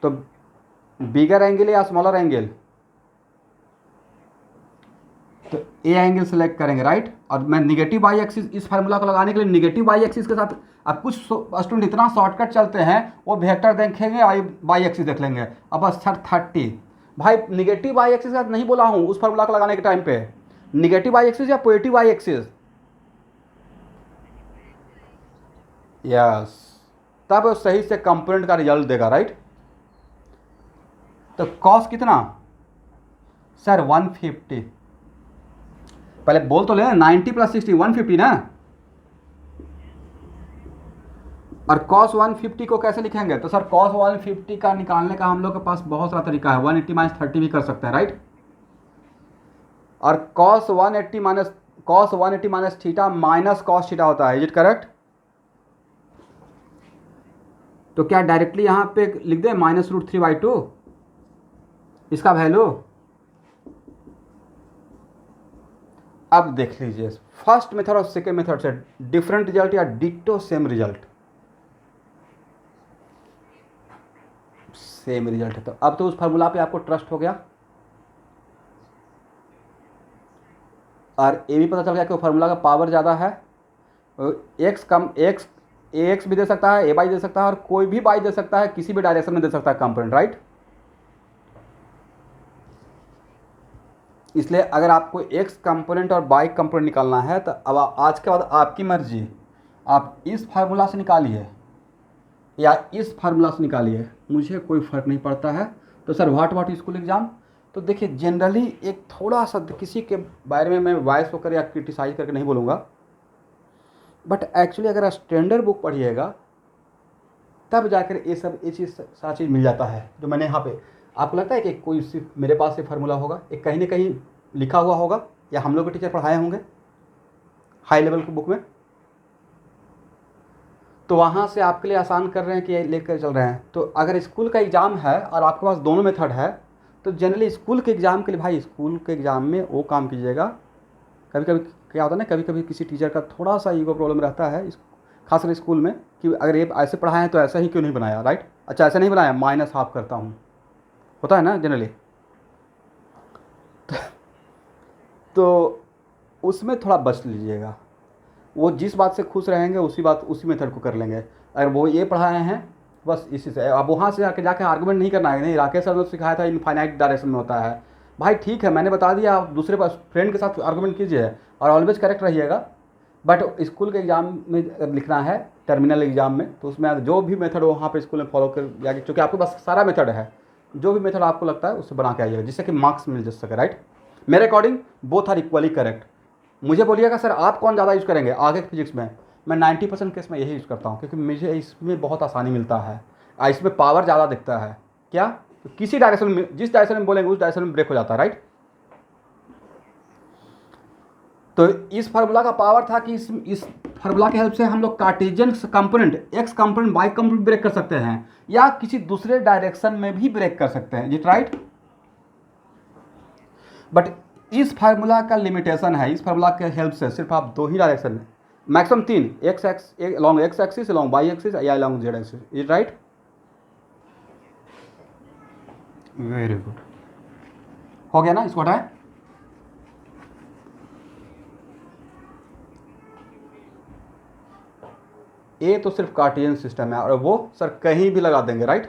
तो बिगर एंगल या स्मॉलर एंगल, तो ए एंगल सेलेक्ट करेंगे, राइट। और मैं निगेटिव वाई एक्सिस, इस फार्मूला को लगाने के लिए निगेटिव वाई एक्सिस के साथ, अब कुछ स्टूडेंट इतना शॉर्टकट चलते हैं, वो वेक्टर देखेंगे वाई एक्सिस देख लेंगे। अब बस सर 30, भाई निगेटिव वाई एक्सिस के साथ नहीं बोला हूँ उस फार्मूला को लगाने के टाइम पे, निगेटिव वाई एक्सिस या पॉजिटिव वाई एक्सिस, यस, तब सही से कंपोनेंट का रिजल्ट देगा, राइट। तो कॉस कितना सर, 150। पहले बोल तो ले, 90 + 60 150 ना। और cos 150 को कैसे लिखेंगे, तो सर cos 150 का निकालने का हम लोग के पास बहुत सारा तरीका है, 180 - 30 भी कर सकते हैं, राइट। और cos 180 minus theta minus cos theta होता है, इज इट करेक्ट। तो क्या डायरेक्टली यहाँ पे लिख दें -√3/2 इसका वैल्यू। अब देख लीजिए फर्स्ट मेथड और सेकेंड मेथड से डिफरेंट रिजल्ट या डिक्टो सेम रिजल्ट, सेम रिजल्ट है। तो अब तो उस फार्मूला पे आपको ट्रस्ट हो गया और ये भी पता चल गया कि वो फार्मूला का पावर ज़्यादा है। एक्स कम एक्स भी दे सकता है, ए वाई दे सकता है, और कोई भी वाई दे सकता है, किसी भी डायरेक्शन में दे सकता है कंपोनेंट, राइट। इसलिए अगर आपको एक्स कंपोनेंट और वाई कंपोनेंट निकालना है तो अब आज के बाद आपकी मर्जी, आप इस फार्मूला से निकालिए या इस फार्मूला से निकालिए, मुझे कोई फ़र्क नहीं पड़ता है। तो सर व्हाट स्कूल एग्ज़ाम, तो देखिए जनरली एक थोड़ा सा किसी के बारे में मैं वॉइस होकर या क्रिटिसाइज करके नहीं बोलूँगा, बट एक्चुअली अगर स्टैंडर्ड बुक पढ़िएगा तब जाकर ये सारा चीज़ मिल जाता है जो मैंने यहाँ पे। आपको लगता है कि कोई सिर्फ मेरे पास से फार्मूला होगा, एक कहीं ना कहीं लिखा हुआ होगा या हम लोग के टीचर पढ़ाए होंगे हाई लेवल की बुक में। तो वहाँ से आपके लिए आसान कर रहे हैं कि ये लेकर चल रहे हैं। तो अगर स्कूल का एग्ज़ाम है और आपके पास दोनों मेथड है, तो जनरली स्कूल के एग्ज़ाम के लिए भाई स्कूल के एग्ज़ाम में वो काम कीजिएगा। कभी कभी क्या होता है ना, कभी कभी किसी टीचर का थोड़ा सा ईगो प्रॉब्लम रहता है खासकर स्कूल में, कि अगर ये ऐसे पढ़ाए हैं तो ऐसा ही क्यों नहीं बनाया, राइट, अच्छा ऐसा नहीं बनाया, माइनस हाफ करता हूँ, होता है ना जनरली। तो उसमें थोड़ा बच लीजिएगा। वो जिस बात से खुश रहेंगे उसी मेथड को कर लेंगे। अगर वो ये पढ़ाए हैं बस इसी से, अब वहाँ से जाके आर्गूमेंट नहीं करना है, नहीं राकेश सर ने सिखाया था इनफाइनाइट डायरेक्शन में होता है, भाई ठीक है मैंने बता दिया, आप दूसरे पास फ्रेंड के साथ आर्गूमेंट कीजिए और ऑलवेज करेक्ट रहिएगा। बट स्कूल के एग्ज़ाम में लिखना है, टर्मिनल एग्ज़ाम में, तो उसमें जो भी मेथड हो वहाँ पे स्कूल में फॉलो कर जाके, क्योंकि आपके पास सारा मेथड है, जो भी मेथड आपको लगता है उससे बना के आइएगा जिससे कि मार्क्स मिल जा सके, राइट। मेरे according both are equally correct. मुझे बोलिएगा सर आप कौन ज़्यादा यूज़ करेंगे आगे फिजिक्स में, मैं 90% केस में यही यूज़ करता हूँ, क्योंकि मुझे इसमें बहुत आसानी मिलता है, इसमें पावर ज़्यादा दिखता है। क्या, तो किसी डायरेक्शन में, जिस डायरेक्शन में बोलेंगे उस डायरेक्शन में ब्रेक हो जाता है, राइट। तो इस फार्मूला का पावर था कि इस फार्मूला की हेल्प से हम लोग Cartesian component, X component Y component break कर सकते हैं, या किसी दूसरे डायरेक्शन में भी ब्रेक कर सकते हैं, जी राइट। बट इस फार्मूला का लिमिटेशन है, इस फार्मूला के हेल्प से सिर्फ आप दो ही डायरेक्शन में, मैक्सिमम तीन, along X axis, along Y axis या along Z axis, is right. Very good, हो गया ना, इसको हटाएं। ये तो सिर्फ कार्टेशियन सिस्टम है और वो सर कहीं भी लगा देंगे, राइट।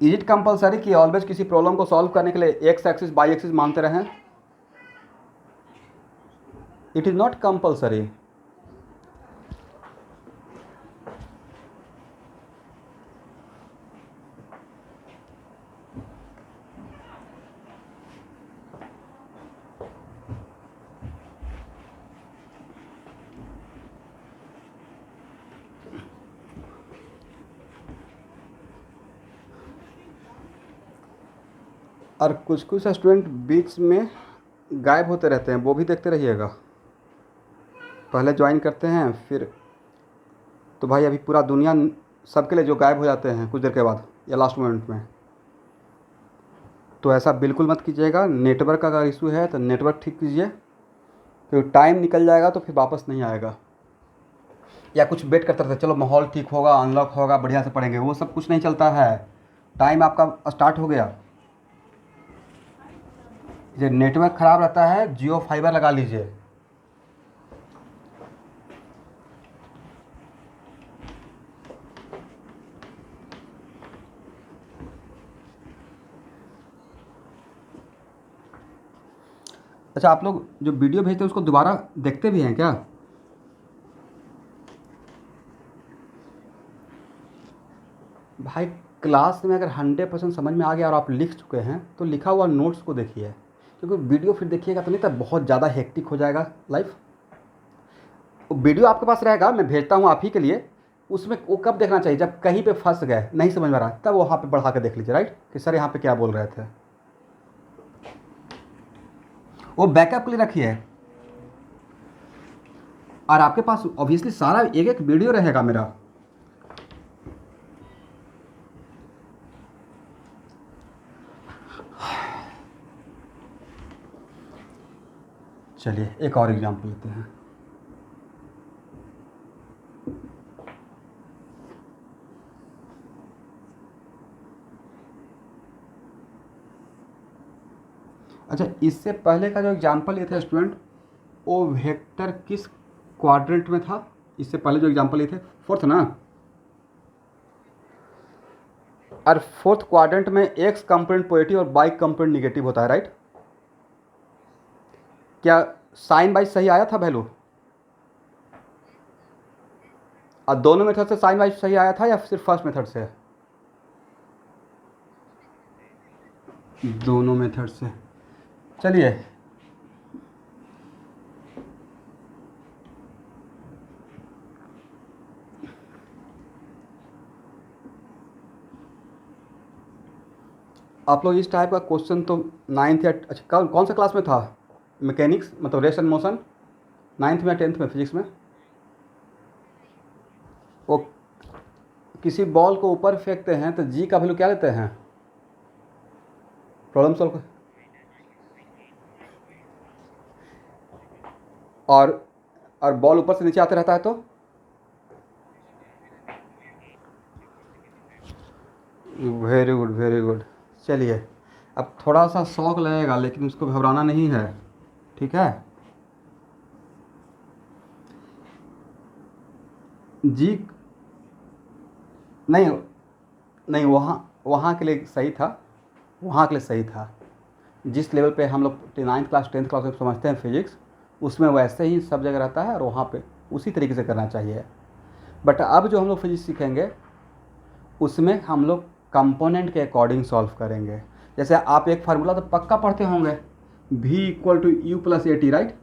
इज इट कंपलसरी कि ऑलवेज किसी प्रॉब्लम को सॉल्व करने के लिए एक्स एक्सिस बाई एक्सिस मानते रहें? It is not compulsory. और कुछ कुछ स्टूडेंट बीच में गायब होते रहते हैं, वो भी देखते रहिएगा। पहले ज्वाइन करते हैं फिर तो भाई अभी पूरा दुनिया सबके लिए जो गायब हो जाते हैं कुछ देर के बाद या लास्ट मोमेंट में, तो ऐसा बिल्कुल मत कीजिएगा। नेटवर्क का अगर इशू है तो नेटवर्क ठीक कीजिए, तो टाइम निकल जाएगा तो फिर वापस नहीं आएगा। या कुछ वेट करते रहते, चलो माहौल ठीक होगा, अनलॉक होगा, बढ़िया से पढ़ेंगे, वो सब कुछ नहीं चलता है। टाइम आपका स्टार्ट हो गया, ये नेटवर्क ख़राब रहता है, जियो फाइबर लगा लीजिए। अच्छा, आप लोग जो वीडियो भेजते हैं उसको दोबारा देखते भी हैं क्या? भाई क्लास में अगर 100% समझ में आ गया और आप लिख चुके हैं तो लिखा हुआ नोट्स को देखिए, क्योंकि वीडियो फिर देखिएगा तो नहीं तो बहुत ज़्यादा हेक्टिक हो जाएगा लाइफ। वीडियो आपके पास रहेगा, मैं भेजता हूँ आप ही के लिए, उसमें वो कब देखना चाहिए, जब कहीं पे फंस गए, नहीं समझ में आ रहा, तब वहाँ पे बढ़ा के देख लीजिए, राइट, कि सर यहाँ पे क्या बोल रहे थे। वो बैकअप के लिए रखिए। और आपके पास ऑब्वियसली सारा एक एक वीडियो रहेगा मेरा। चलिए एक और एग्जाम्पल लेते हैं। अच्छा, इससे पहले का जो एग्जाम्पल लिए थे स्टूडेंट, वो वेक्टर किस क्वाड्रेंट में था? इससे पहले जो एग्जाम्पल लिए थे फोर्थ ना, और फोर्थ क्वाड्रेंट में एक्स कंपोनेंट पॉजिटिव और बाई कंपोनेंट निगेटिव होता है, राइट। क्या साइन बाई सही आया था वैल्यू? और दोनों मेथड से साइन बाई सही आया था या सिर्फ फर्स्ट मेथड से? दोनों मेथड से। चलिए आप लोग इस टाइप का क्वेश्चन तो 9th या अच्छा कौन सा क्लास में था? मैकेनिक्स मतलब रेस एंड मोशन, 9th में 10th में फिजिक्स में? वो किसी बॉल को ऊपर फेंकते हैं तो जी का वैल्यू क्या लेते हैं? प्रॉब्लम सॉल्व और बॉल ऊपर से नीचे आते रहता है तो वेरी गुड वेरी गुड। चलिए अब थोड़ा सा शौक लगेगा लेकिन उसको घबराना नहीं है, ठीक है? जी नहीं नहीं, वहाँ के लिए सही था, वहाँ के लिए सही था। जिस लेवल पे हम लोग 9th क्लास 10th क्लास में समझते हैं फिजिक्स, उसमें वैसे ही सब जगह रहता है और वहाँ पे उसी तरीके से करना चाहिए। बट अब जो हम लोग फिजिक्स सीखेंगे उसमें हम लोग कंपोनेंट के अकॉर्डिंग सॉल्व करेंगे। जैसे आप एक फार्मूला तो पक्का पढ़ते होंगे, v = u + at, right?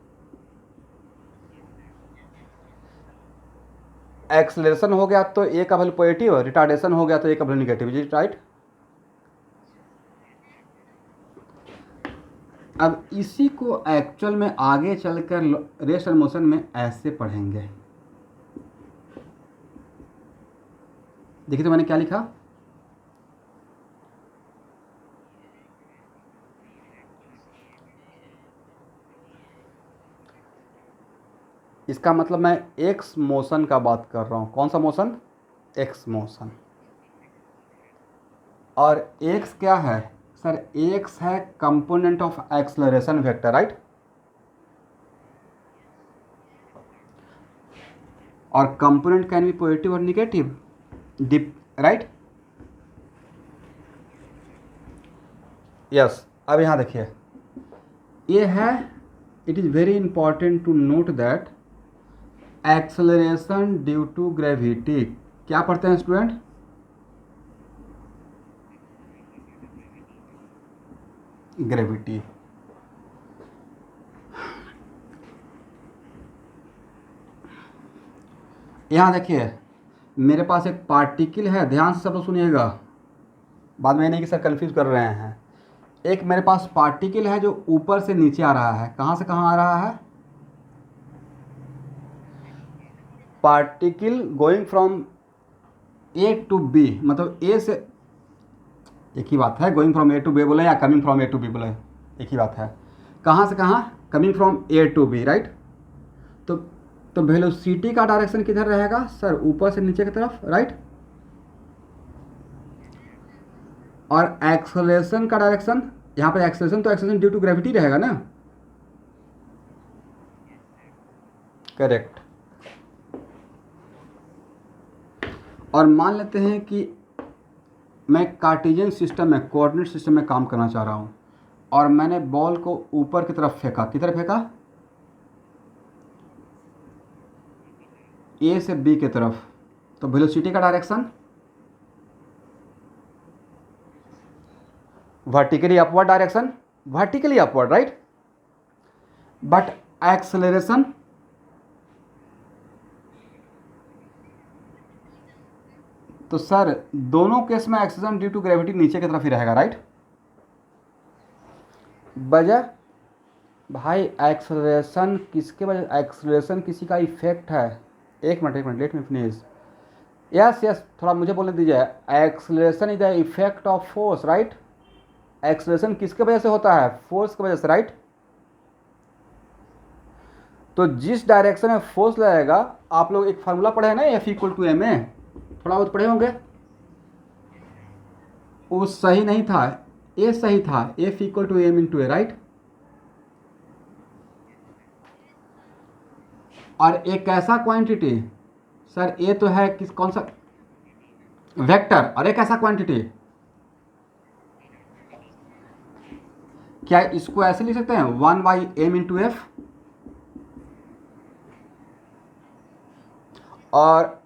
Acceleration हो गया तो ए का वैल्यू पॉजिटिव, रिटार्डेशन हो गया तो ए का वैल्यू निगेटिव, राइट? अब इसी को एक्चुअल में आगे चलकर रेस्ट एंड मोशन में ऐसे पढ़ेंगे। देखिए तो मैंने क्या लिखा, इसका मतलब मैं एक्स मोशन का बात कर रहा हूँ। कौन सा मोशन? X motion. और एक्स क्या है सर? एक्स है component of acceleration vector, right? और कंपोनेंट कैन बी पॉजिटिव और निगेटिव, राइट? यस। अब यहाँ देखिए, ये है, it is very important to note that acceleration due to gravity, क्या पढ़ते हैं स्टूडेंट? ग्रेविटी। यहाँ देखिए मेरे पास एक पार्टिकल है, ध्यान से सब लोग सुनिएगा, बाद में नहीं कि सर कंफ्यूज कर रहे हैं। एक मेरे पास पार्टिकल है जो ऊपर से नीचे आ रहा है। कहाँ से कहाँ आ रहा है? Particle going from A to B, मतलब ए से, एक ही बात है, going from A to B बोले या coming from A to B बोले, एक ही बात है। कहाँ से कहाँ? Coming from A to B, right? तो वेलोसिटी का डायरेक्शन किधर रहेगा सर? ऊपर से नीचे की तरफ, राइट? और एक्सेलरेशन का डायरेक्शन, यहाँ पर एक्सेलरेशन तो एक्सेलरेशन ड्यू टू ग्रेविटी रहेगा ना? करेक्ट। और मान लेते हैं कि मैं कार्टेशियन सिस्टम में, कोऑर्डिनेट सिस्टम में काम करना चाह रहा हूँ और मैंने बॉल को ऊपर की तरफ फेंका। किधर फेंका? ए से बी की तरफ। तो वेलोसिटी का direction vertically upward direction, vertically upward, right? But acceleration तो सर दोनों केस में एक्सेलरेशन ड्यू टू ग्रेविटी नीचे की तरफ ही रहेगा, राइट? वजह भाई, एक्सेलरेशन किसके वजह? एक्सेलरेशन किसी का इफेक्ट है। एक minute let me finish. Yes yes, थोड़ा मुझे बोलने दीजिए। Acceleration is the effect of force, right? Acceleration किसके वजह से होता है? फोर्स की वजह से, राइट? तो जिस डायरेक्शन में फोर्स लगेगा, आप लोग एक फार्मूला पढ़े हैं ना, F=ma, थोड़ा बहुत पढ़े होंगे। वो सही नहीं था, ए सही था, F=m×a, राइट? और एक ऐसा क्वांटिटी, सर ए तो है किस, कौन सा? वेक्टर। और एक ऐसा क्वांटिटी, क्या इसको ऐसे लिख सकते हैं? 1/m×f। और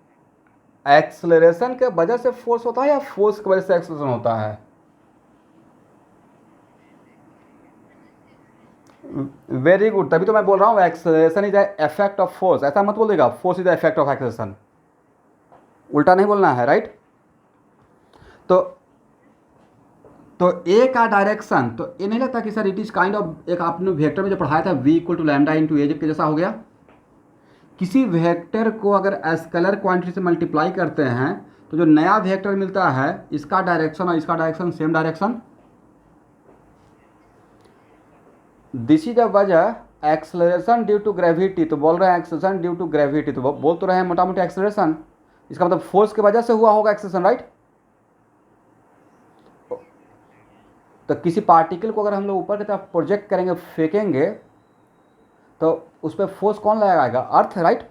एक्सेलरेशन के वजह से फोर्स होता है या फोर्स की वजह से एक्सेलरेशन होता है? वेरी गुड, तभी तो मैं बोल रहा हूँ acceleration is the effect of force. ऐसा मत बोलिएगा force is the effect of acceleration, उल्टा नहीं बोलना है, राइट? तो ए का डायरेक्शन, तो ये नहीं लगता कि sir it is kind of, एक आपने वेक्टर में जो पढ़ाया था v = λ × a के जैसा हो गया? किसी वेक्टर को अगर स्केलर क्वांटिटी से मल्टीप्लाई करते हैं तो जो नया वेक्टर मिलता है इसका डायरेक्शन और इसका direction same direction. This is the वजह एक्सेलरेशन ड्यू टू ग्रेविटी, तो बोल रहे हैं एक्सेलरेशन ड्यू टू ग्रेविटी, तो बोल तो रहे हैं मोटा मोटी एक्सेलरेशन, इसका मतलब फोर्स की वजह से हुआ होगा एक्सेलरेशन, राइट। तो किसी पार्टिकल को अगर हम लोग ऊपर की तरफ प्रोजेक्ट करेंगे, फेंकेंगे, तो उस पर फोर्स कौन लगाएगा? अर्थ, राइट।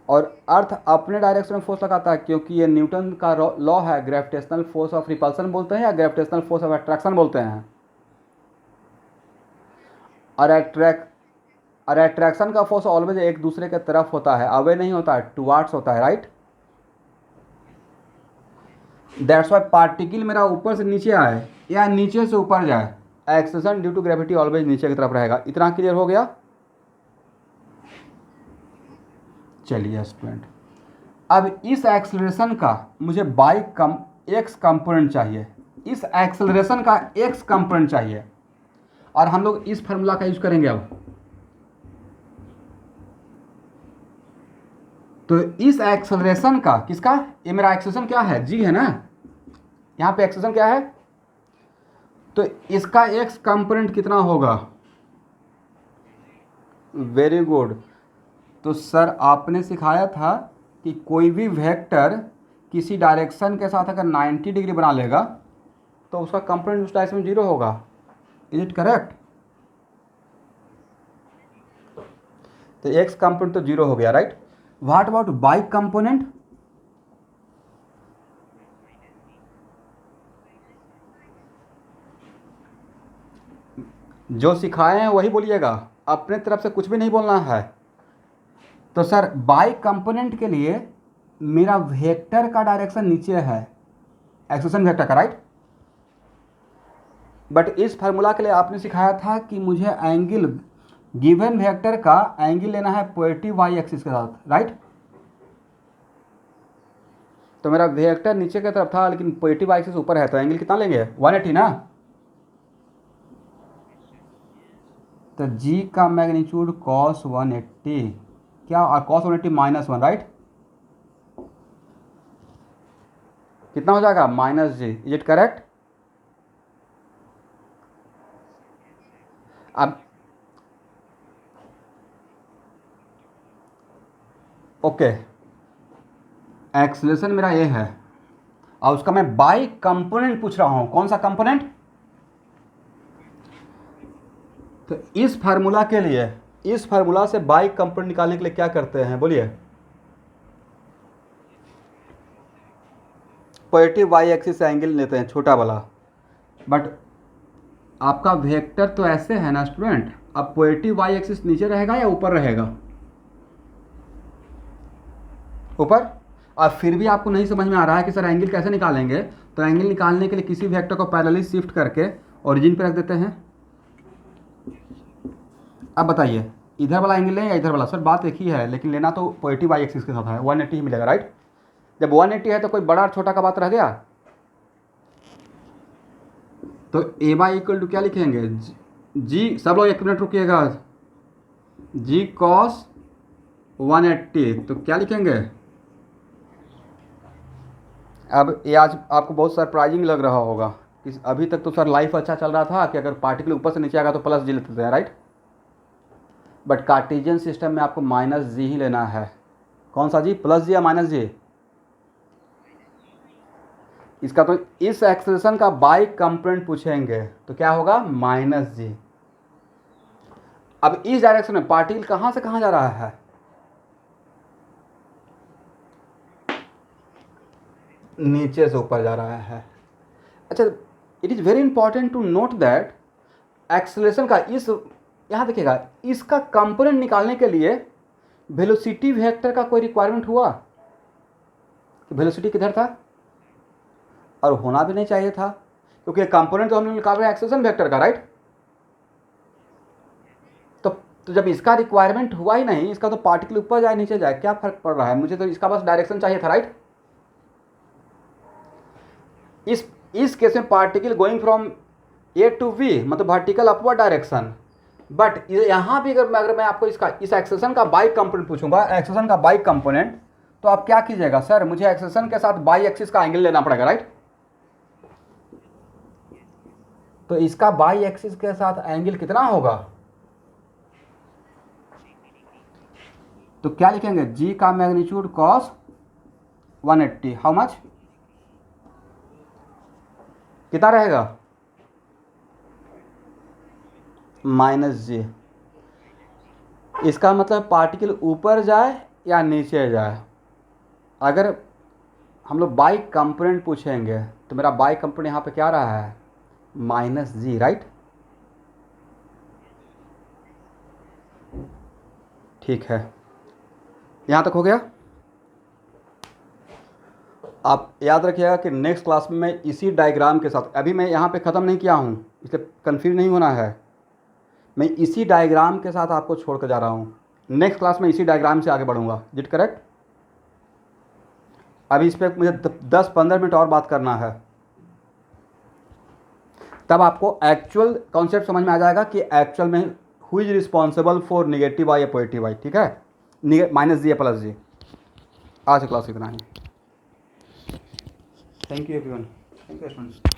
और अर्थ अपने डायरेक्शन में फोर्स लगाता है, क्योंकि ये न्यूटन का लॉ है, ग्रेविटेशनल फोर्स ऑफ रिपल्सन बोलते हैं या ग्रेविटेशनल फोर्स ऑफ अट्रैक्शन बोलते हैं। और अट्रैक्शन का फोर्स ऑलवेज एक दूसरे के तरफ होता है, अवे नहीं होता है, टुवार्ड्स होता है, राइट। दैट्स वाई पार्टिकल मेरा ऊपर से नीचे आए या नीचे से ऊपर जाए, acceleration due to gravity always नीचे की तरफ रहेगा। इतना क्लियर हो गया? चलिए स्टूडेंट, अब इस एक्सेलरेशन का मुझे एक्स कंपोनेंट चाहिए, इस एक्सेलरेशन का एक्स कंपोनेंट चाहिए, और हम लोग इस फार्मूला का यूज करेंगे अब। तो इस एक्सेलरेशन का, किसका? ये मेरा एक्सेलरेशन क्या है? जी है ना, यहाँ पे एक्सेलरेशन क्या है? तो इसका एक्स कंपोनेंट कितना होगा? Very good. तो सर आपने सिखाया था कि कोई भी वेक्टर किसी डायरेक्शन के साथ अगर 90 डिग्री बना लेगा तो उसका कंपोनेंट उस डायरेक्शन में 0 होगा। Is it correct? तो एक्स कंपोनेंट तो 0 हो गया, right. What about y component? जो सिखाए हैं वही बोलिएगा, अपने तरफ से कुछ भी नहीं बोलना है। तो सर बाई कंपोनेंट के लिए मेरा वेक्टर का डायरेक्शन नीचे है, एक्सेलरेशन वेक्टर का, राइट। बट इस फार्मूला के लिए आपने सिखाया था कि मुझे एंगल, गिवन वेक्टर का एंगल लेना है पॉजिटिव वाई एक्सिस के साथ, राइट। तो मेरा वेक्टर नीचे की तरफ था लेकिन पॉजिटिव वाई एक्सिस ऊपर है, तो एंगल कितना लेंगे? 180 ना। तो जी का मैग्नीट्यूड cos 180 क्या, और cos 180 -1, राइट। कितना हो जाएगा? -g। Is it correct? अब ओके, एक्सेलरेशन मेरा ये है और उसका मैं बाई कंपोनेंट पूछ रहा हूं। कौन सा कंपोनेंट? तो इस फार्मूला के लिए, इस फार्मूला से बाई कंपोनेंट निकालने के लिए क्या करते हैं बोलिए? पॉजिटिव वाई एक्सिस एंगल लेते हैं, छोटा वाला। बट आपका वेक्टर तो ऐसे है ना स्टूडेंट, अब पॉजिटिव वाई एक्सिस नीचे रहेगा या ऊपर रहेगा? ऊपर। और फिर भी आपको नहीं समझ में आ रहा है कि सर एंगल कैसे निकालेंगे? तो एंगल निकालने के लिए किसी वेक्टर को पैरेलली शिफ्ट करके ओरिजिन पे रख देते हैं। अब बताइए इधर वाला एंगल लें या इधर वाला? सर बात एक ही है, लेकिन लेना तो पॉजिटिव वाई एक्सिस के साथ है, 180 ही मिलेगा, राइट। जब 180 है तो कोई बड़ा और छोटा का बात रह गया। तो ए बाई इक्वल टू क्या लिखेंगे? जी, सब लोग 1 मिनट रुकिएगा, जी कॉस 180, तो क्या लिखेंगे? अब ये आज आपको बहुत सरप्राइजिंग लग रहा होगा कि अभी तक तो सर लाइफ अच्छा चल रहा था कि अगर पार्टिकल ऊपर से नीचे आएगा तो प्लस जी लेते थे, राइट। बट कार्टेशियन सिस्टम में आपको -g ही लेना है। कौन सा जी? प्लस जी या -g? इसका तो इस एक्सेलरेशन का बाई कंपोनेंट पूछेंगे तो क्या होगा? -g। अब इस डायरेक्शन में पार्टिकल कहां से कहां जा रहा है? नीचे से ऊपर जा रहा है। अच्छा, it is very important to note that acceleration का इस, यहाँ देखिएगा, इसका कंपोनेंट निकालने के लिए वेलोसिटी वेक्टर का कोई रिक्वायरमेंट हुआ? वेलोसिटी किधर था? और होना भी नहीं चाहिए था, क्योंकि कंपोनेंट तो हमने निकाल रहे हैं एक्सेलरेशन वेक्टर का, राइट। तो जब इसका रिक्वायरमेंट हुआ ही नहीं, इसका तो पार्टिकल ऊपर जाए नीचे जाए क्या फर्क पड़ रहा है? मुझे तो इसका बस डायरेक्शन चाहिए था, राइट। इस केस में particle going from A to B, मतलब वर्टिकल अपवर्ड डायरेक्शन, बट यहाँ भी अगर मैं आपको इसका इस एक्सेशन का बाई कंपोनेंट पूछूंगा, एक्सेशन का बाई कंपोनेंट, तो आप क्या कीजिएगा, सर मुझे एक्सेशन के साथ बाई एक्सिस का एंगल लेना पड़ेगा, राइट। तो इसका बाई एक्सिस के साथ एंगल कितना होगा, तो क्या लिखेंगे, जी का मैग्नीट्यूड कॉस 180, हाउ मच, कितना रहेगा, -g। इसका मतलब पार्टिकल ऊपर जाए या नीचे जाए। अगर हम लोग बाई कंपोनेंट पूछेंगे तो मेरा बाई कंपोनेंट यहाँ पे क्या रहा है, -g, राइट। ठीक है, यहाँ तक हो गया। आप याद रखिएगा कि नेक्स्ट क्लास में मैं इसी डायग्राम के साथ, अभी मैं यहाँ पे ख़त्म नहीं किया हूँ इसलिए कंफ्यूज नहीं होना है, मैं इसी डायग्राम के साथ आपको छोड़ कर जा रहा हूँ। नेक्स्ट क्लास में इसी डायग्राम से आगे बढ़ूँगा, इट करेक्ट। अभी इस पर मुझे 10-15 मिनट और बात करना है, तब आपको एक्चुअल कॉन्सेप्ट समझ में आ जाएगा कि एक्चुअल में who is responsible for negative Y या पॉजिटिव वाई, ठीक है, -g या +g। आज क्लास इतना ही। Thank you everyone, thank you students.